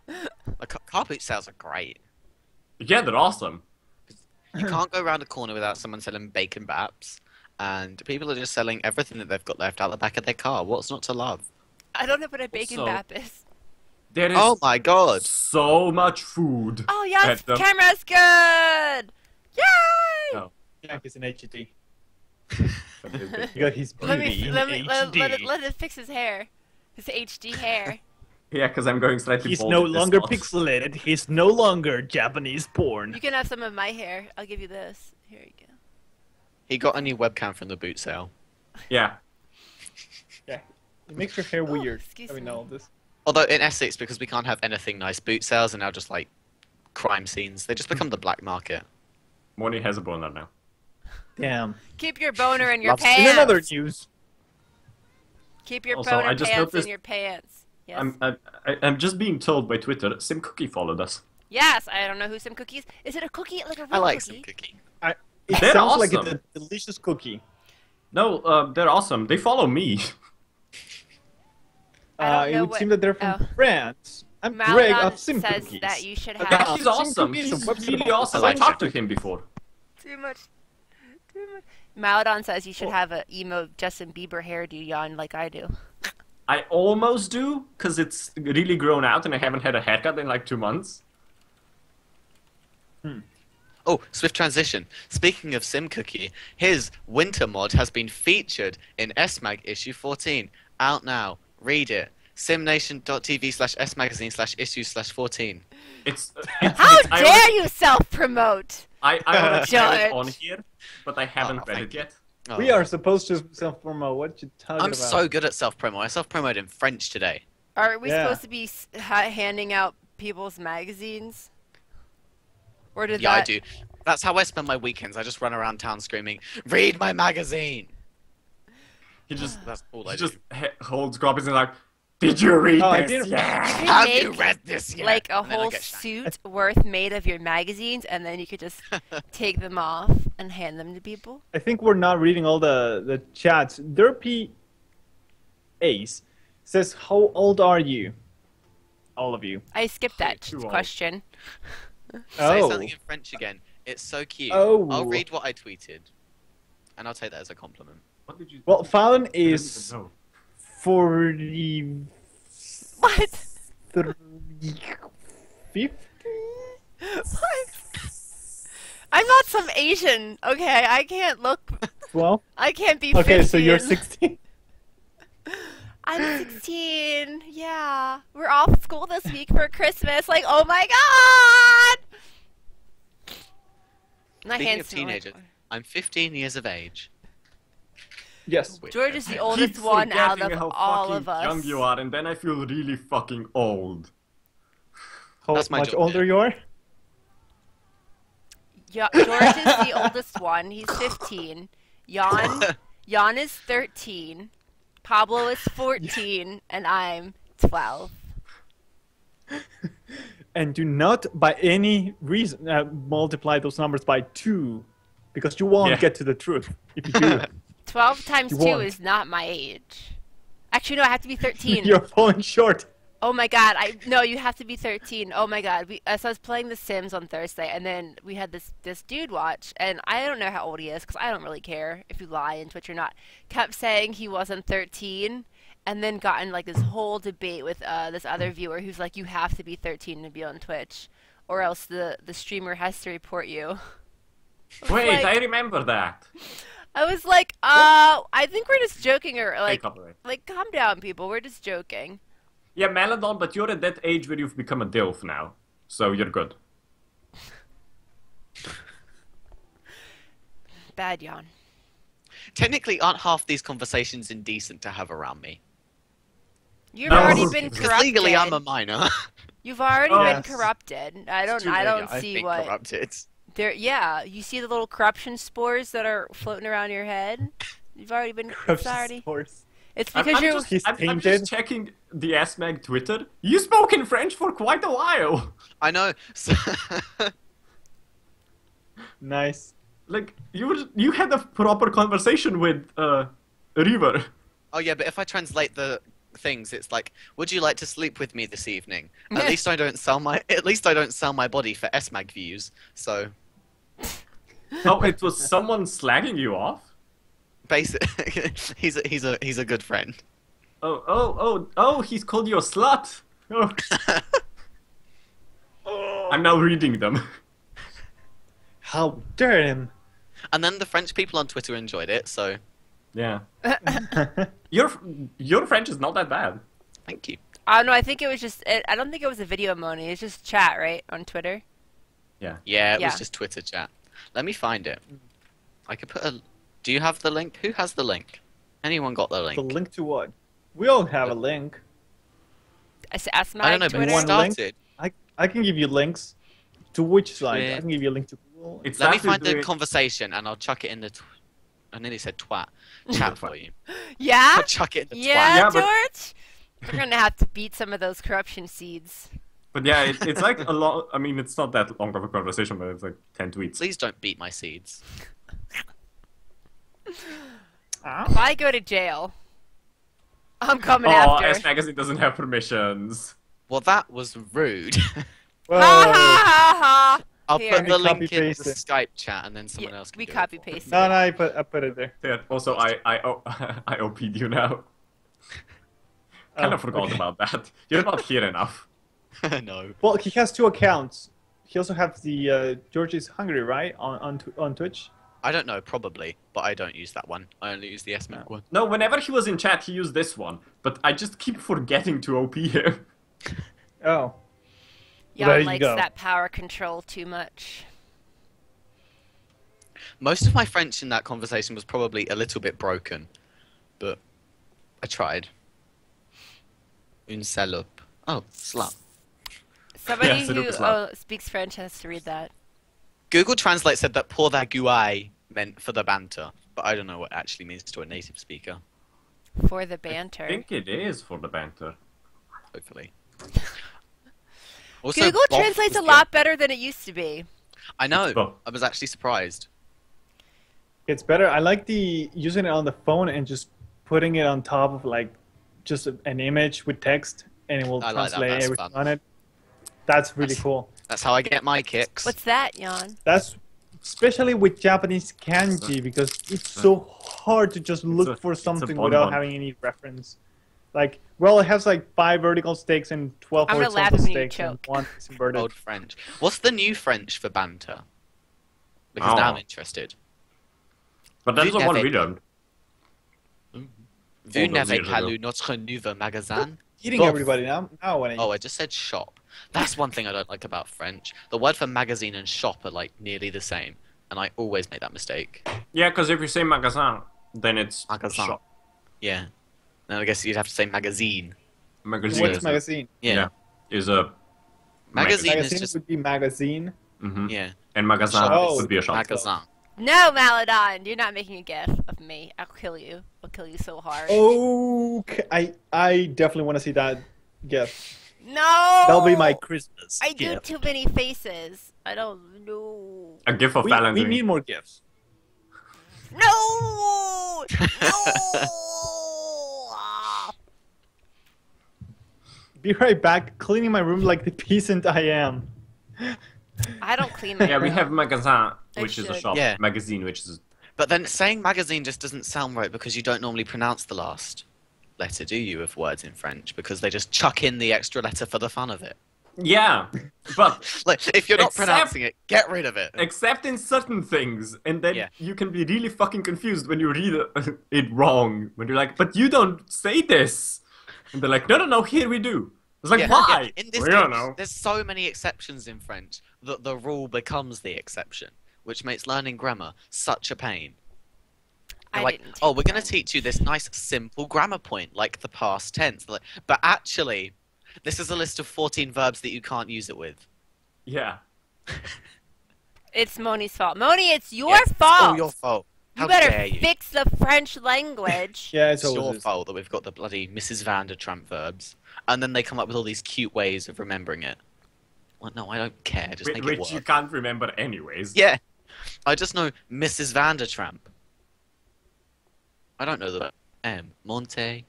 The car boot sales are great. Yeah, they're awesome. You can't go around a corner without someone selling bacon baps, and people are just selling everything that they've got left out the back of their car. What's not to love? I don't know what a bacon Also- bap is. There is Oh my god! so much food. Oh yes, at the- camera's good. Yay! Oh. Yeah, he's in HD. He got his Let beauty me in let HD. it fix his hair, his HD hair. Yeah, because I'm going slightly He's bald no at this longer spot. pixelated. He's no longer Japanese porn. You can have some of my hair. I'll give you this. Here you go. He got a new webcam from the boot sale. Yeah. Yeah, it makes your hair weird. excuse Having me. all this. Although in Essex, because we can't have anything nice, boot sales are now just like crime scenes. They just become the black market. Moni has a boner now. Damn. Keep your boner in your Loves- pants. In another news, Keep your Also, boner I just pants in noticed- your pants. Yes. I'm just being told by Twitter, Sim Cookie followed us. Yes. I don't know who some cookies. Is it a cookie like a real I like cookie? some cookie. it They're sounds like awesome. it's a delicious cookie. No, they're awesome. They follow me. I don't It know would what- seem that they're from oh. France. I'm Greg Malodon of Sim says Cookies. that you should Yeah, have Yeah, he's Sim awesome. Cookies He's is a website really about awesome. I design. talked to him before. too much. Too much. Malodon says you should have a emo Justin Bieber hairdo on like I do. I almost do, because it's really grown out and I haven't had a haircut in like 2 months. Oh, Oh, swift transition. Speaking of SimCookie, his winter mod has been featured in SMag issue 14. Out now. Read it. simnation.tv/smagazine/issues/14. How dare you self-promote? I already have it on George. here, but I haven't read it yet. Oh. We are supposed to self-promote. What you talking I'm about? so good at self-promo. I self-promoted in French today. Are we Yeah. supposed to be handing out people's magazines? Or did Yeah, that... I do. That's how I spend my weekends. I just run around town screaming, "Read my magazine!" He just That's all I he do. just holds copies and like, did you read Oh, I this? didn't- Yeah. You Have make, you read this yet? like a And then I whole get shanked. suit worth made of your magazines, and then you could just take them off and hand them to people? I think we're not reading all the chats. Derpy Ace says, "How old are you?" All of you. I skipped that Too old. question. Say Oh. something in French again. It's so cute. Oh. I'll read what I tweeted, and I'll take that as a compliment. What did you? Well, Fallon I didn't is even know. 40. What? 50? What? I'm not some Asian, okay? I can't look... Well, I can't be okay, so you're 15. 16. I'm 16. Yeah. We're off school this week for Christmas. Like, oh my god! My Speaking hands of smell like- teenagers, I'm 15 years of age. Yes. George is the I oldest keep one out forgetting of how all fucking of us. young you are, and then I feel really fucking old. How That's my much job, older yeah. you are? Yeah, George is the oldest one. He's 15. Jan is 13. Pablo is 14, and I'm 12. And do not, by any reason, multiply those numbers by 2, because you won't Yeah. get to the truth if you do. 12 times You 2 won't. is not my age. Actually, no, I have to be 13. You're falling short. Oh my god, no, you have to be 13. Oh my god. So I was playing The Sims on Thursday, and then we had this dude watch, and I don't know how old he is, because I don't really care if you lie in Twitch or not. Kept saying he wasn't 13, and then got in like this whole debate with this other viewer who's like, you have to be 13 to be on Twitch, or else the streamer has to report you. Wait, like- I remember that. I was like, I think we're just joking, or Hey, like, copyright. calm down, people, we're just joking. Yeah, Meladon, but you're at that age where you've become a DILF now, so you're good. Bad yawn. Technically, aren't half these conversations indecent to have around me? You've No. already been Because Because corrupted. legally, I'm a minor. You've already Oh. been Yes. corrupted. I don't too late, yeah. I've see been what corrupted. there. Yeah, you see the little corruption spores that are floating around your head. You've already been. It's already. Horse. It's I'm, because I'm you're. just, He's I'm tainted. just checking the SMAG Twitter. You spoke in French for quite a while. I know. So Nice. Like, you had a proper conversation with River. oh yeah, but if I translate the things, it's like, "Would you like to sleep with me this evening?" At least I don't sell my body for SMAG views. So Oh, it was someone slagging you off? basically, he's a good friend. Oh, he's called you a slut. Oh. I'm now reading them. How dare him. And then the French people on Twitter enjoyed it. So Yeah. Your French is not that bad. thank you. Oh no, I think it was just. I don't think it was a video money. It's just chat, right, on Twitter. Yeah. Yeah, it Yeah. was just Twitter chat. Let me find it. I could put a. Do you have the link? Who has the link? Anyone got the link? The link to what? We all have a link. Ask my I don't know, but Twitter. it One link? started. I can give you links. To which side? Yeah. I can give you a link to Google. It Let me started find the with- conversation and I'll chuck it in the. I nearly said twat. Chat for you. Yeah. I'll chuck it in the Yeah, Yeah, but- George. We're gonna have to beat some of those corruption seeds. But yeah, it's like a lot. I mean, it's not that long of a conversation, but it's like 10 tweets. Please don't beat my seeds. If I go to jail, I'm coming Oh, after. S Magazine doesn't have permissions. Well, that was rude. Whoa. Ha ha ha I'll Here. put the We link in copy-paste the it. Skype chat and then ha. someone Yeah, else can we do copy it. paste. No, I put it there. Yeah, also, I OP'd you now. Kind Oh, of forgot okay. about that. You're not here enough. no. Well, he has 2 accounts. he also has the George is Hungry, right? On Twitch. I don't know, probably, but I don't use that one. I only use the SMIC one. No, whenever he was in chat, he used this one, but I just keep forgetting to OP him. Oh. There Jan you likes go. that power control too much. Most of my French in that conversation was probably a little bit broken, but I tried. Une salope. Oh, slut. Somebody Yeah, who salope. speaks French has to read that. Google Translate said that pour la gouaille meant for the banter, but I don't know what it actually means to a native speaker, For the banter. I think it is for the banter. hopefully. Also, Google boff translates was a good. lot better than it used to be. I know. Boff. I was actually surprised. It's better. I like the using it on the phone and just putting it on top of like just an image with text, and it will I like that. translate That's everything fun. on it. That's really That's- cool. That's how I get my kicks. What's that, Jan? That's especially with Japanese kanji because it's so hard to just look for it's a something bonbon. without having any reference. Like, well, it has like 5 vertical stakes and 12 I'm gonna laugh horizontal when you stakes and choke. 1 is inverted. Old French. What's the new French for banter? Because Oh. now I'm interested. But that's Vous the one n'avez- we learned. Vous All those n'avez years pas ago. lu notre nouveau magasin? Eating Both. everybody now. Now when Oh, I just said shop. That's one thing I don't like about French. The word for magazine and shop are like nearly the same, and I always make that mistake. Yeah, because if you say magasin, then it's Magasin. shop. Yeah. Then I guess you'd have to say magazine. Magazine. what's is magazine? Yeah. is a Magazine is Magazine just would be magazine. Mm-hmm. yeah. And magasin Oh. would be a shop. Magazin. No, Maladon, you're not making a gif of me. I'll kill you. I'll kill you so hard. Okay, I definitely want to see that. Yes, No! that'll be my Christmas. I do gift. too many faces. I don't know. A gif of We, Fallon. we doing- need more gifts. No! No! Be right back, cleaning my room like the peasant I am. I don't clean my Yeah, we room. have magasin, which is a should. shop. Yeah. Magazine, which is But then saying magazine just doesn't sound right because you don't normally pronounce the last letter, do you, of words in French? Because they just chuck in the extra letter for the fun of it. yeah, but Like, if you're not Except- pronouncing it, get rid of it. except in certain things, and then Yeah. you can be really fucking confused when you read it wrong. When you're like, but you don't say this, and they're like, no, here we do. It's like, Yeah, why? yeah. In this We don't case, know. there's so many exceptions in French that the rule becomes the exception, which makes learning grammar such a pain. They're I like, didn't oh, take we're going to that. teach you this nice, simple grammar point, like the past tense. Like, but actually, this is a list of 14 verbs that you can't use it with. Yeah. It's Moni's fault. Moni, it's your Yeah, it's fault. all your fault. You How better dare you? fix the French language. Yeah, It's it's your always fault that we've got the bloody Mrs. Vandertramp verbs. And then they come up with all these cute ways of remembering it. Well, no, I don't care. Just make it Which work. you can't remember anyways. Yeah. I just know Mrs. Vandertramp. I don't know the M. Monte.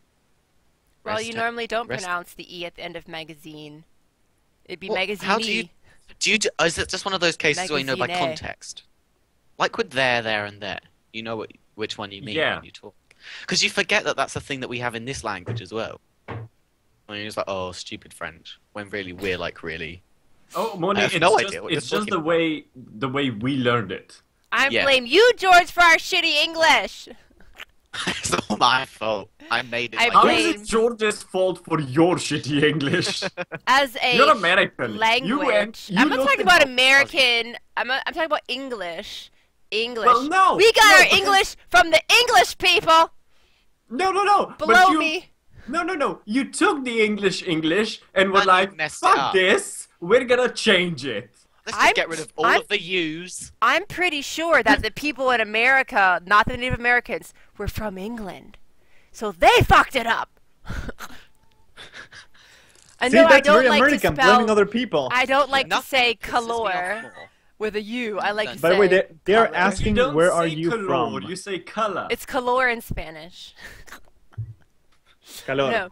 Well, you Rest- normally don't rest- pronounce the E at the end of magazine. It'd be Well, magazine. how do you- is it just one of those cases where you know by Magazine. context? Like with there, and there. You know which one you mean Yeah. when you talk. Because you forget that that's a thing that we have in this language as well. And you're just like, oh, stupid French. When really we're like, really. Oh, Moni, I have it's no just, idea what it's you're just talking the way we learned it. I Yeah. blame you, George, for our shitty English. It's all my fault. I made it. I like How that. is blame- it George's fault for your shitty English? As a You're American. language. You went, you I'm not looked talking in- about American. I'm talking about English. English. Well, no, We got no, our because- English from the English people No. below but you, me. No. You took the English and were And you like, messed it fuck up. this. We're gonna change it. Let's I'm- just get rid of all I'm- of the U's. I'm pretty sure that the people in America, not the Native Americans, were from England. So they fucked it up. I See, know I that's don't very like American, to spell. blaming other people. I don't like to Nothing say pisses me off color more. with a U. I like to By the say way, they're color. asking You don't where are say you color, from? You say color. It's color in Spanish. Calor. No,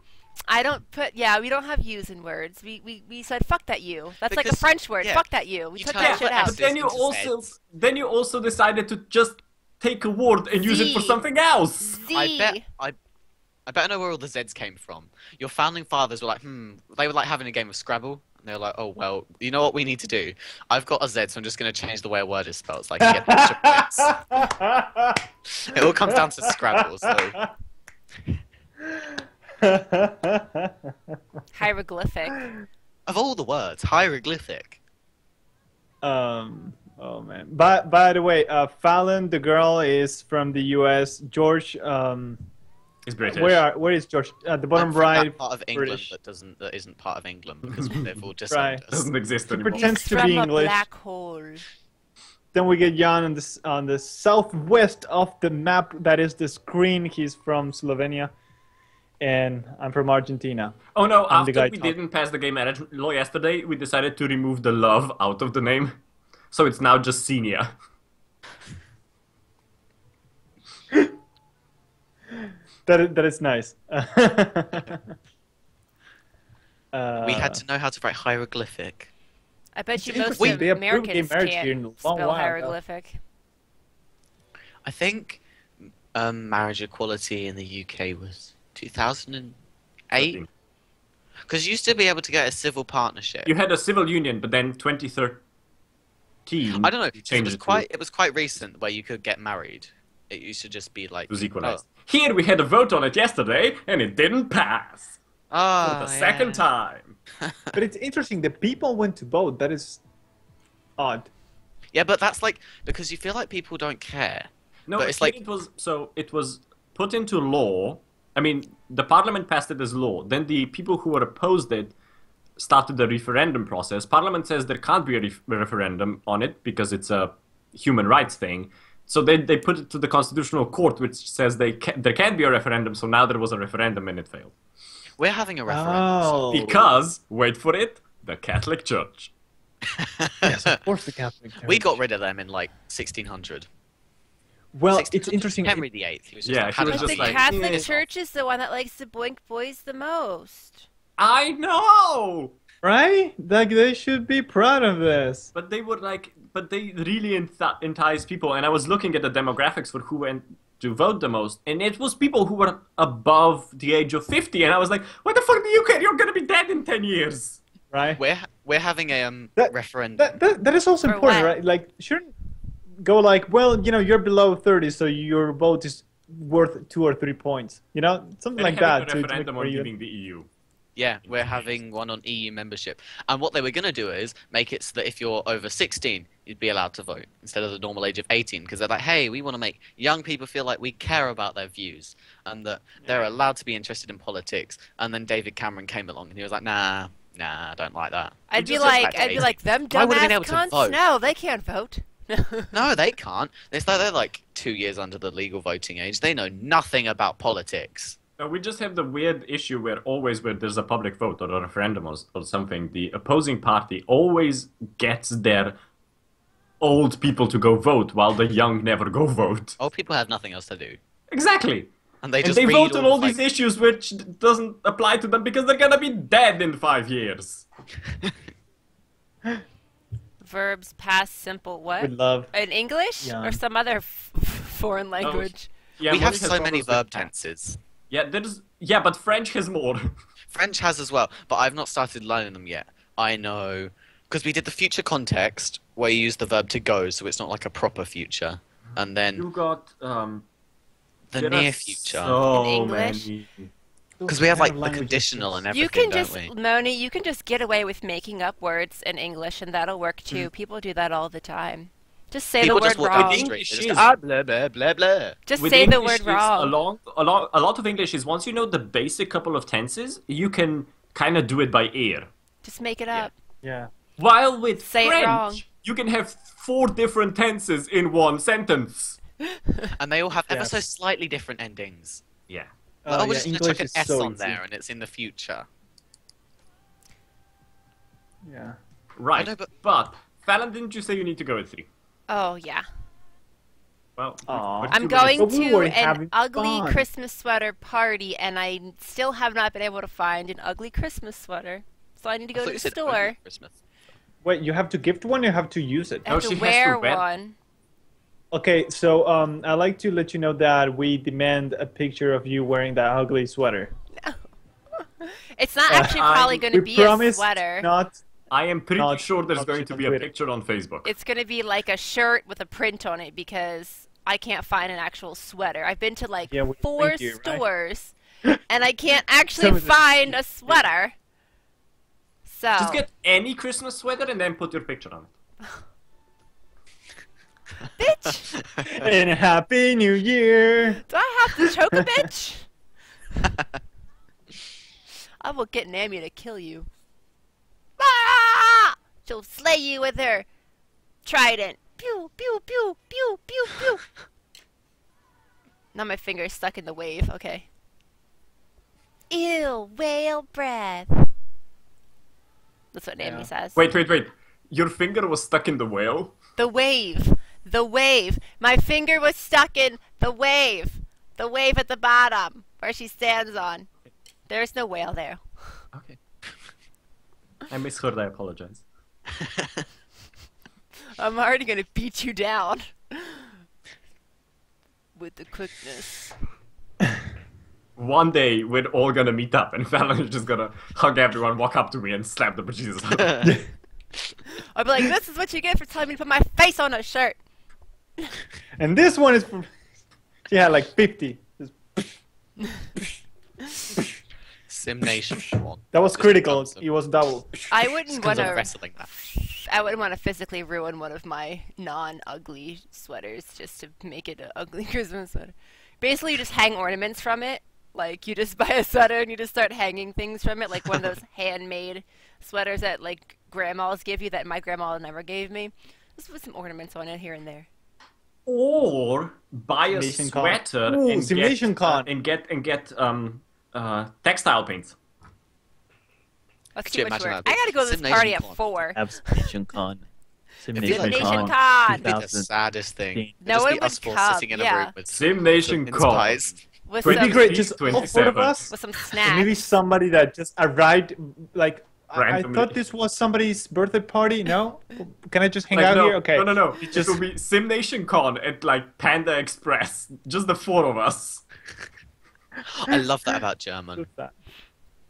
I don't put. Yeah, we don't have U's in words. We said fuck that U. That's like a Because- French word. yeah, Fuck that U. We you took turn that yeah, shit but, out. but then you into also Zs. decided to just take a word and use it for Z. something else. Z. I bet I know where all the Z's came from. Your founding fathers were like, they were like having a game of Scrabble, And they're like, oh, well, you know what we need to do? I've got a Z, so I'm just going to change the way a word is spelled so I can get extra points. It all comes down to Scrabble, so... Hieroglyphic. Of all the words, hieroglyphic. Oh man. By the way, Fallon, the girl, is from the U.S. George, He's British. where is George? At the bottom I'm from right. that part of England British. that isn't part of England because they've all disowned Right. us. Doesn't exist He anymore. pretends He's to from be a English. black hole. Then we get Jan on the southwest of the map. That is the screen. He's from Slovenia, and I'm from Argentina. Oh no, I'm the after guy we talking. didn't pass the gay marriage law yesterday, we decided to remove the love out of the name. So it's now just Senior. That is nice. We had to know how to write hieroglyphic. I bet you It's most interesting, they approved gay Americans marriage here in a can't long spell while ago. hieroglyphic. I think marriage equality in the UK was 2008. Because you used to be able to get a civil partnership. You had a civil union, but then 2013. I don't know. you changed It was quite recent where you could get married. It used to just be like It was equalized. Oh, Here we had a vote on it yesterday, and it didn't pass. For the second time. But it's interesting. The people went to vote. That is odd. Yeah, but that's like because you feel like people don't care. No, But it's here like- it was put into law. I mean, the parliament passed it as law. Then the people who were opposed it started the referendum process. Parliament says there can't be a referendum on it because it's a human rights thing. So they put it to the Constitutional Court, which says there can't be a referendum. So now there was a referendum and it failed. We're having a referendum. Oh. Because, wait for it, the Catholic Church. Yes, of course the Catholic Church. We got rid of them in like 1600. Well, it's 1600. interesting. Henry VIII. He was just Yeah, like, he was But just the like, Catholic "Eh." Church is the one that likes to boink boys the most. I know! Right? Like, they should be proud of this. But they really entice people. And I was looking at the demographics for who went to vote the most, and it was people who were above the age of 50. And I was like, what the fuck do you care? You're gonna be dead in 10 years. Right? we're having a That- referendum. That is also For important, what? right? Like, shouldn't go like, well, you know, you're below 30, so your vote is worth 2 or 3 points. You know, something like Having that. a to make referendum it on for you. leaving the EU. Yeah, we're having one on EU membership. And what they were going to do is make it so that if you're over 16, you'd be allowed to vote instead of the normal age of 18. Because they're like, hey, we want to make young people feel like we care about their views and that they're allowed to be interested in politics. And then David Cameron came along and he was like, nah, I don't like that. I'd be just said like, back to 18. them I would've been dumbass able to cunts. vote. No, they can't vote. No, they can't. It's like they're like 2 years under the legal voting age. They know nothing about politics. No, we just have the weird issue where there's a public vote or a referendum or something, the opposing party always gets their old people to go vote while the young never go vote. Old people have nothing else to do. Exactly. And they And just they read vote on all like, these issues which doesn't apply to them because they're gonna be dead in 5 years. Verbs, past simple, what? With love. In English Yeah. or some other foreign language? Yeah, we have Molly has so many problems with verb that. tenses. Yeah, but French has more. French has as well, but I've not started learning them yet. I know because we did the future context where you use the verb to go, so it's not like a proper future, and then You got the there are near future So In English? many. because we have like the Languages conditional and everything. You can don't just, we? Moni, you can just get away with making up words in English, and that'll work too. People do that all the time. Just say People the word just walk wrong. down the English street. They is- just blah blah blah blah. Just With say the English, word it's wrong. A lot of English is once you know the basic couple of tenses, you can kind of do it by ear. Just make it Yeah. up. Yeah. While with Say it French, wrong. you can have 4 different tenses in one sentence. And they all have ever Yes. so slightly different endings. Yeah. Like, oh, we're yeah, just going to English chuck an is S so on easy. there, and it's in the future. Yeah. Right. I know, but Fallon, didn't you say you need to go at 3? Oh, yeah. Well, Aw. we're I'm 2 going minutes. But we to were an having ugly fun. Christmas sweater party, and I still have not been able to find an ugly Christmas sweater. So I need to I go thought to you the said store. only Christmas. Wait, you have to gift one, you have to use it. I have No, to she has to wear wear- one. Okay, so I'd like to let you know that we demand a picture of you wearing that ugly sweater. It's not actually probably going to We be a promise sweater. not I am pretty Not- sure there's not going shit to on be a Twitter. picture on Facebook. It's gonna be like a shirt with a print on it because I can't find an actual sweater. I've been to like Yeah, we 4 thank you, right? stores, and I can't actually Some of the- find a sweater. So Just get any Christmas sweater and then put your picture on it. bitch, And Happy New Year! do I have to choke a bitch? I will get Nammy to kill you. Ah! She'll slay you with her trident. Pew, pew, pew, pew, pew, pew. Now my finger is stuck in the wave. Okay. Ew, whale breath. That's what Nammy Yeah. says. Wait. Your finger was stuck in the whale? The wave. The wave. My finger was stuck in the wave. The wave at the bottom where she stands on. There's no whale there. Okay. I misheard, I apologize. I'm already gonna beat you down. With the quickness. One day, we're all gonna meet up, and Fallon is just gonna hug everyone, walk up to me, and slap the bejesus out of me. I'll be like, this is what you get for telling me to put my face on a shirt. And this one is from... Yeah, like 50. Just- SimNation one. That was Just critical. becomes a- It was double. I just wouldn't becomes want a to. wrestling match. I wouldn't want to physically ruin one of my non-ugly sweaters just to make it an ugly Christmas sweater. Basically, you just hang ornaments from it. Like, you just buy a sweater and you just start hanging things from it, like one of those handmade sweaters that, like, grandmas give you that my grandma never gave me. Just put some ornaments on it here and there. Or buy a Simulation Con. sweater Ooh, and Simulation Con. get textile paints. Let's Could see you which imagine work. that? I gotta go to this Simnation party at Con. 4. Simnation Con. feel Simnation like Simnation Con. Con. It'd be the 2000. saddest thing. No It'd No just one be us would four come, sitting in a yeah. room with SimNation mince Con. pies. With It'd be some, great, just all 4 of 27. us. with some And maybe snacks. somebody that just arrived, like... I Randomly. thought this was somebody's birthday party. No? Can I just hang Like, out no, here? Okay. No. It just- will be SimNation Con at like Panda Express. Just the 4 of us. I love that about German. Who's that?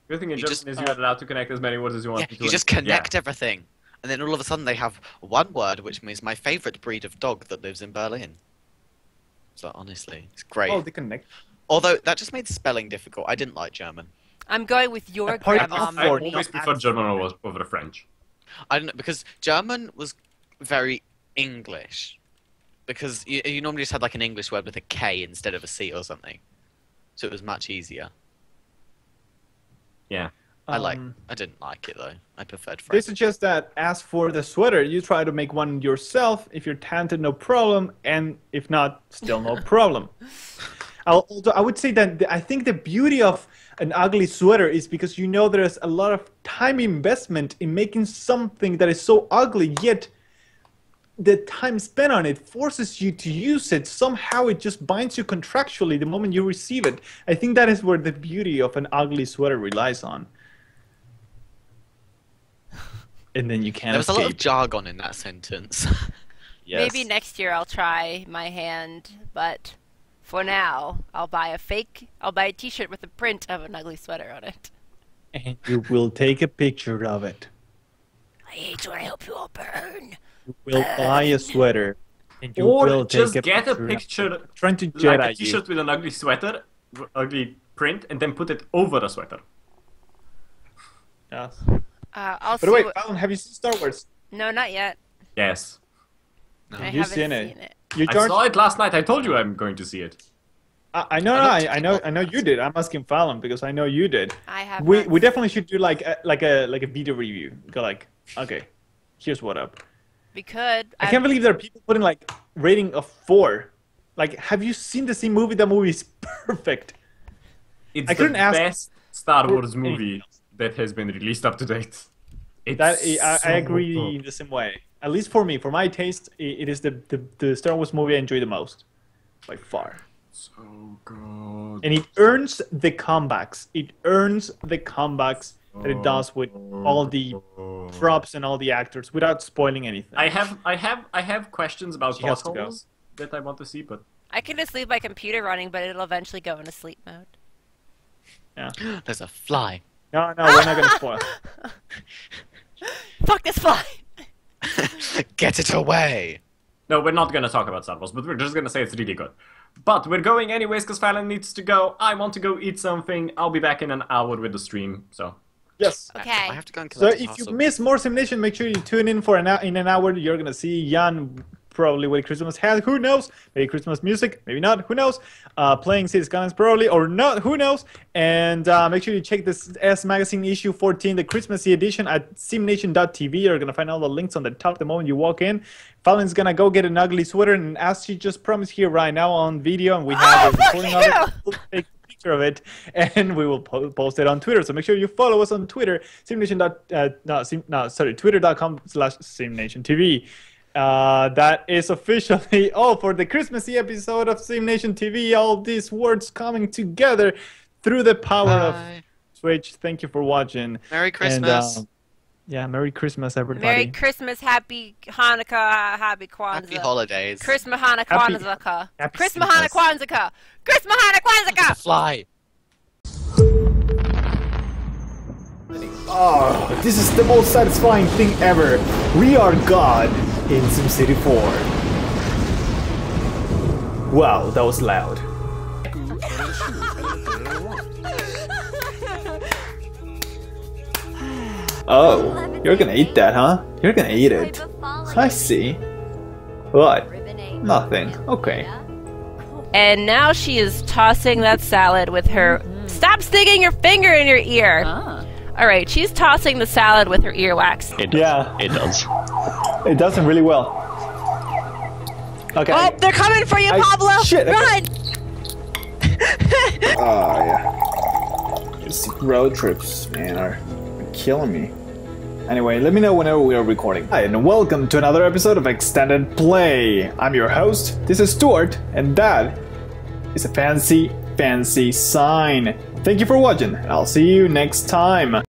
Good thing in You German just- is you're allowed to connect as many words as you want. Yeah, into you it. just connect everything. And then all of a sudden they have one word which means my favourite breed of dog that lives in Berlin. So honestly, it's great. Oh, they connect. Although that just made spelling difficult. I didn't like German. I'm going with your A party grandma. of I four, always not prefer German over the French. I don't know, because German was very English. Because you normally just had like an English word with a K instead of a C or something. So it was much easier. Yeah. I didn't like it though. I preferred They French. suggest that as for the sweater, you try to make one yourself. If you're talented, no problem. And if not, still no problem. Although I would say that I think the beauty of an ugly sweater is because you know there's a lot of time investment in making something that is so ugly, yet the time spent on it forces you to use it. Somehow it just binds you contractually the moment you receive it. I think that is where the beauty of an ugly sweater relies on. And then you can't There was a lot of escape. jargon in that sentence. Yes. Maybe next year I'll try my hand, but for now I'll buy a t-shirt with a print of an ugly sweater on it. And you will take a picture of it. I hate when I hope you all burn. You will buy a sweater. And you Or will just take get a of it. picture, Trying to like Jedi a you. t-shirt with an ugly sweater, ugly print, and then put it over the sweater. Yes. I'll But see. wait, Fallon, have you seen Star Wars? No, not yet. Yes. I You've haven't seen seen it. it. You I George? saw it last night. I told you I'm going to see it. I know, I know you did. I'm asking Fallon because I know you did. I have. We not we definitely should do like a video review. Go like, okay, here's what up. We could. I can't believe there are people putting like rating of 4. Like, have you seen the same movie? That movie is perfect. It's I the couldn't ask best Star for Wars anything movie else. that has been released up to date. It's That I so agree good. in the same way. At least for me, for my taste, it is the Star Wars movie I enjoy the most, by far. So good. And it earns the comebacks. It earns the comebacks that it does with all the props and all the actors without spoiling anything. I have questions about She has to go. potholes that I want to see, but I can just leave my computer running, but it'll eventually go into sleep mode. Yeah. There's a fly. No, we're not gonna spoil. Fuck this fly! Get it away. No, we're not gonna talk about Star Wars, but we're just gonna say it's really good. But we're going anyways because Fallon needs to go. I want to go eat something. I'll be back in an hour with the stream, so. Yes. Okay. I have to go and So collect a if you parcel. miss more SimNation, make sure you tune in for in an hour. You're gonna see Jan probably with Christmas hat. Who knows? Maybe Christmas music. Maybe not. Who knows? Playing Cities Skylines probably or not. Who knows? And make sure you check this S Magazine issue 14, the Christmassy edition at SimNation.tv. You're gonna find all the links on the top the moment you walk in. Fallon's gonna go get an ugly sweater, and as she just promised here right now on video, and we have a recording of it. We'll take a picture of it, and we will post it on Twitter. So make sure you follow us on Twitter, twitter.com/SimNationTV. That is officially all for the Christmassy episode of SimNation TV. All these words coming together through the power of Twitch. Thank you for watching. Merry Christmas. And, yeah, Merry Christmas, everybody. Merry Christmas, Happy Hanukkah, Happy Kwanzaa. Happy holidays. Christmas Hanukkah Kwanzaa. Happy Christmas Simmas. Hanukkah Kwanzaa. Christmas Hanukkah Kwanzaa. Fly. Oh, this is the most satisfying thing ever. We are God in SimCity 4. Wow, that was loud. Oh, you're gonna eat that, huh? You're gonna eat it. I see. What? Nothing. Okay. And now she is tossing that salad with her. Stop sticking your finger in your ear. All right, she's tossing the salad with her earwax. Yeah, It does. it does it really well. Okay. Oh, they're coming for you, Pablo! Shit, okay. Run! Oh, yeah. These road trips, man, are killing me. Anyway, let me know whenever we are recording. Hi, and welcome to another episode of Extended Play. I'm your host, this is Stuart, and that is a fancy, fancy sign. Thank you for watching, and I'll see you next time.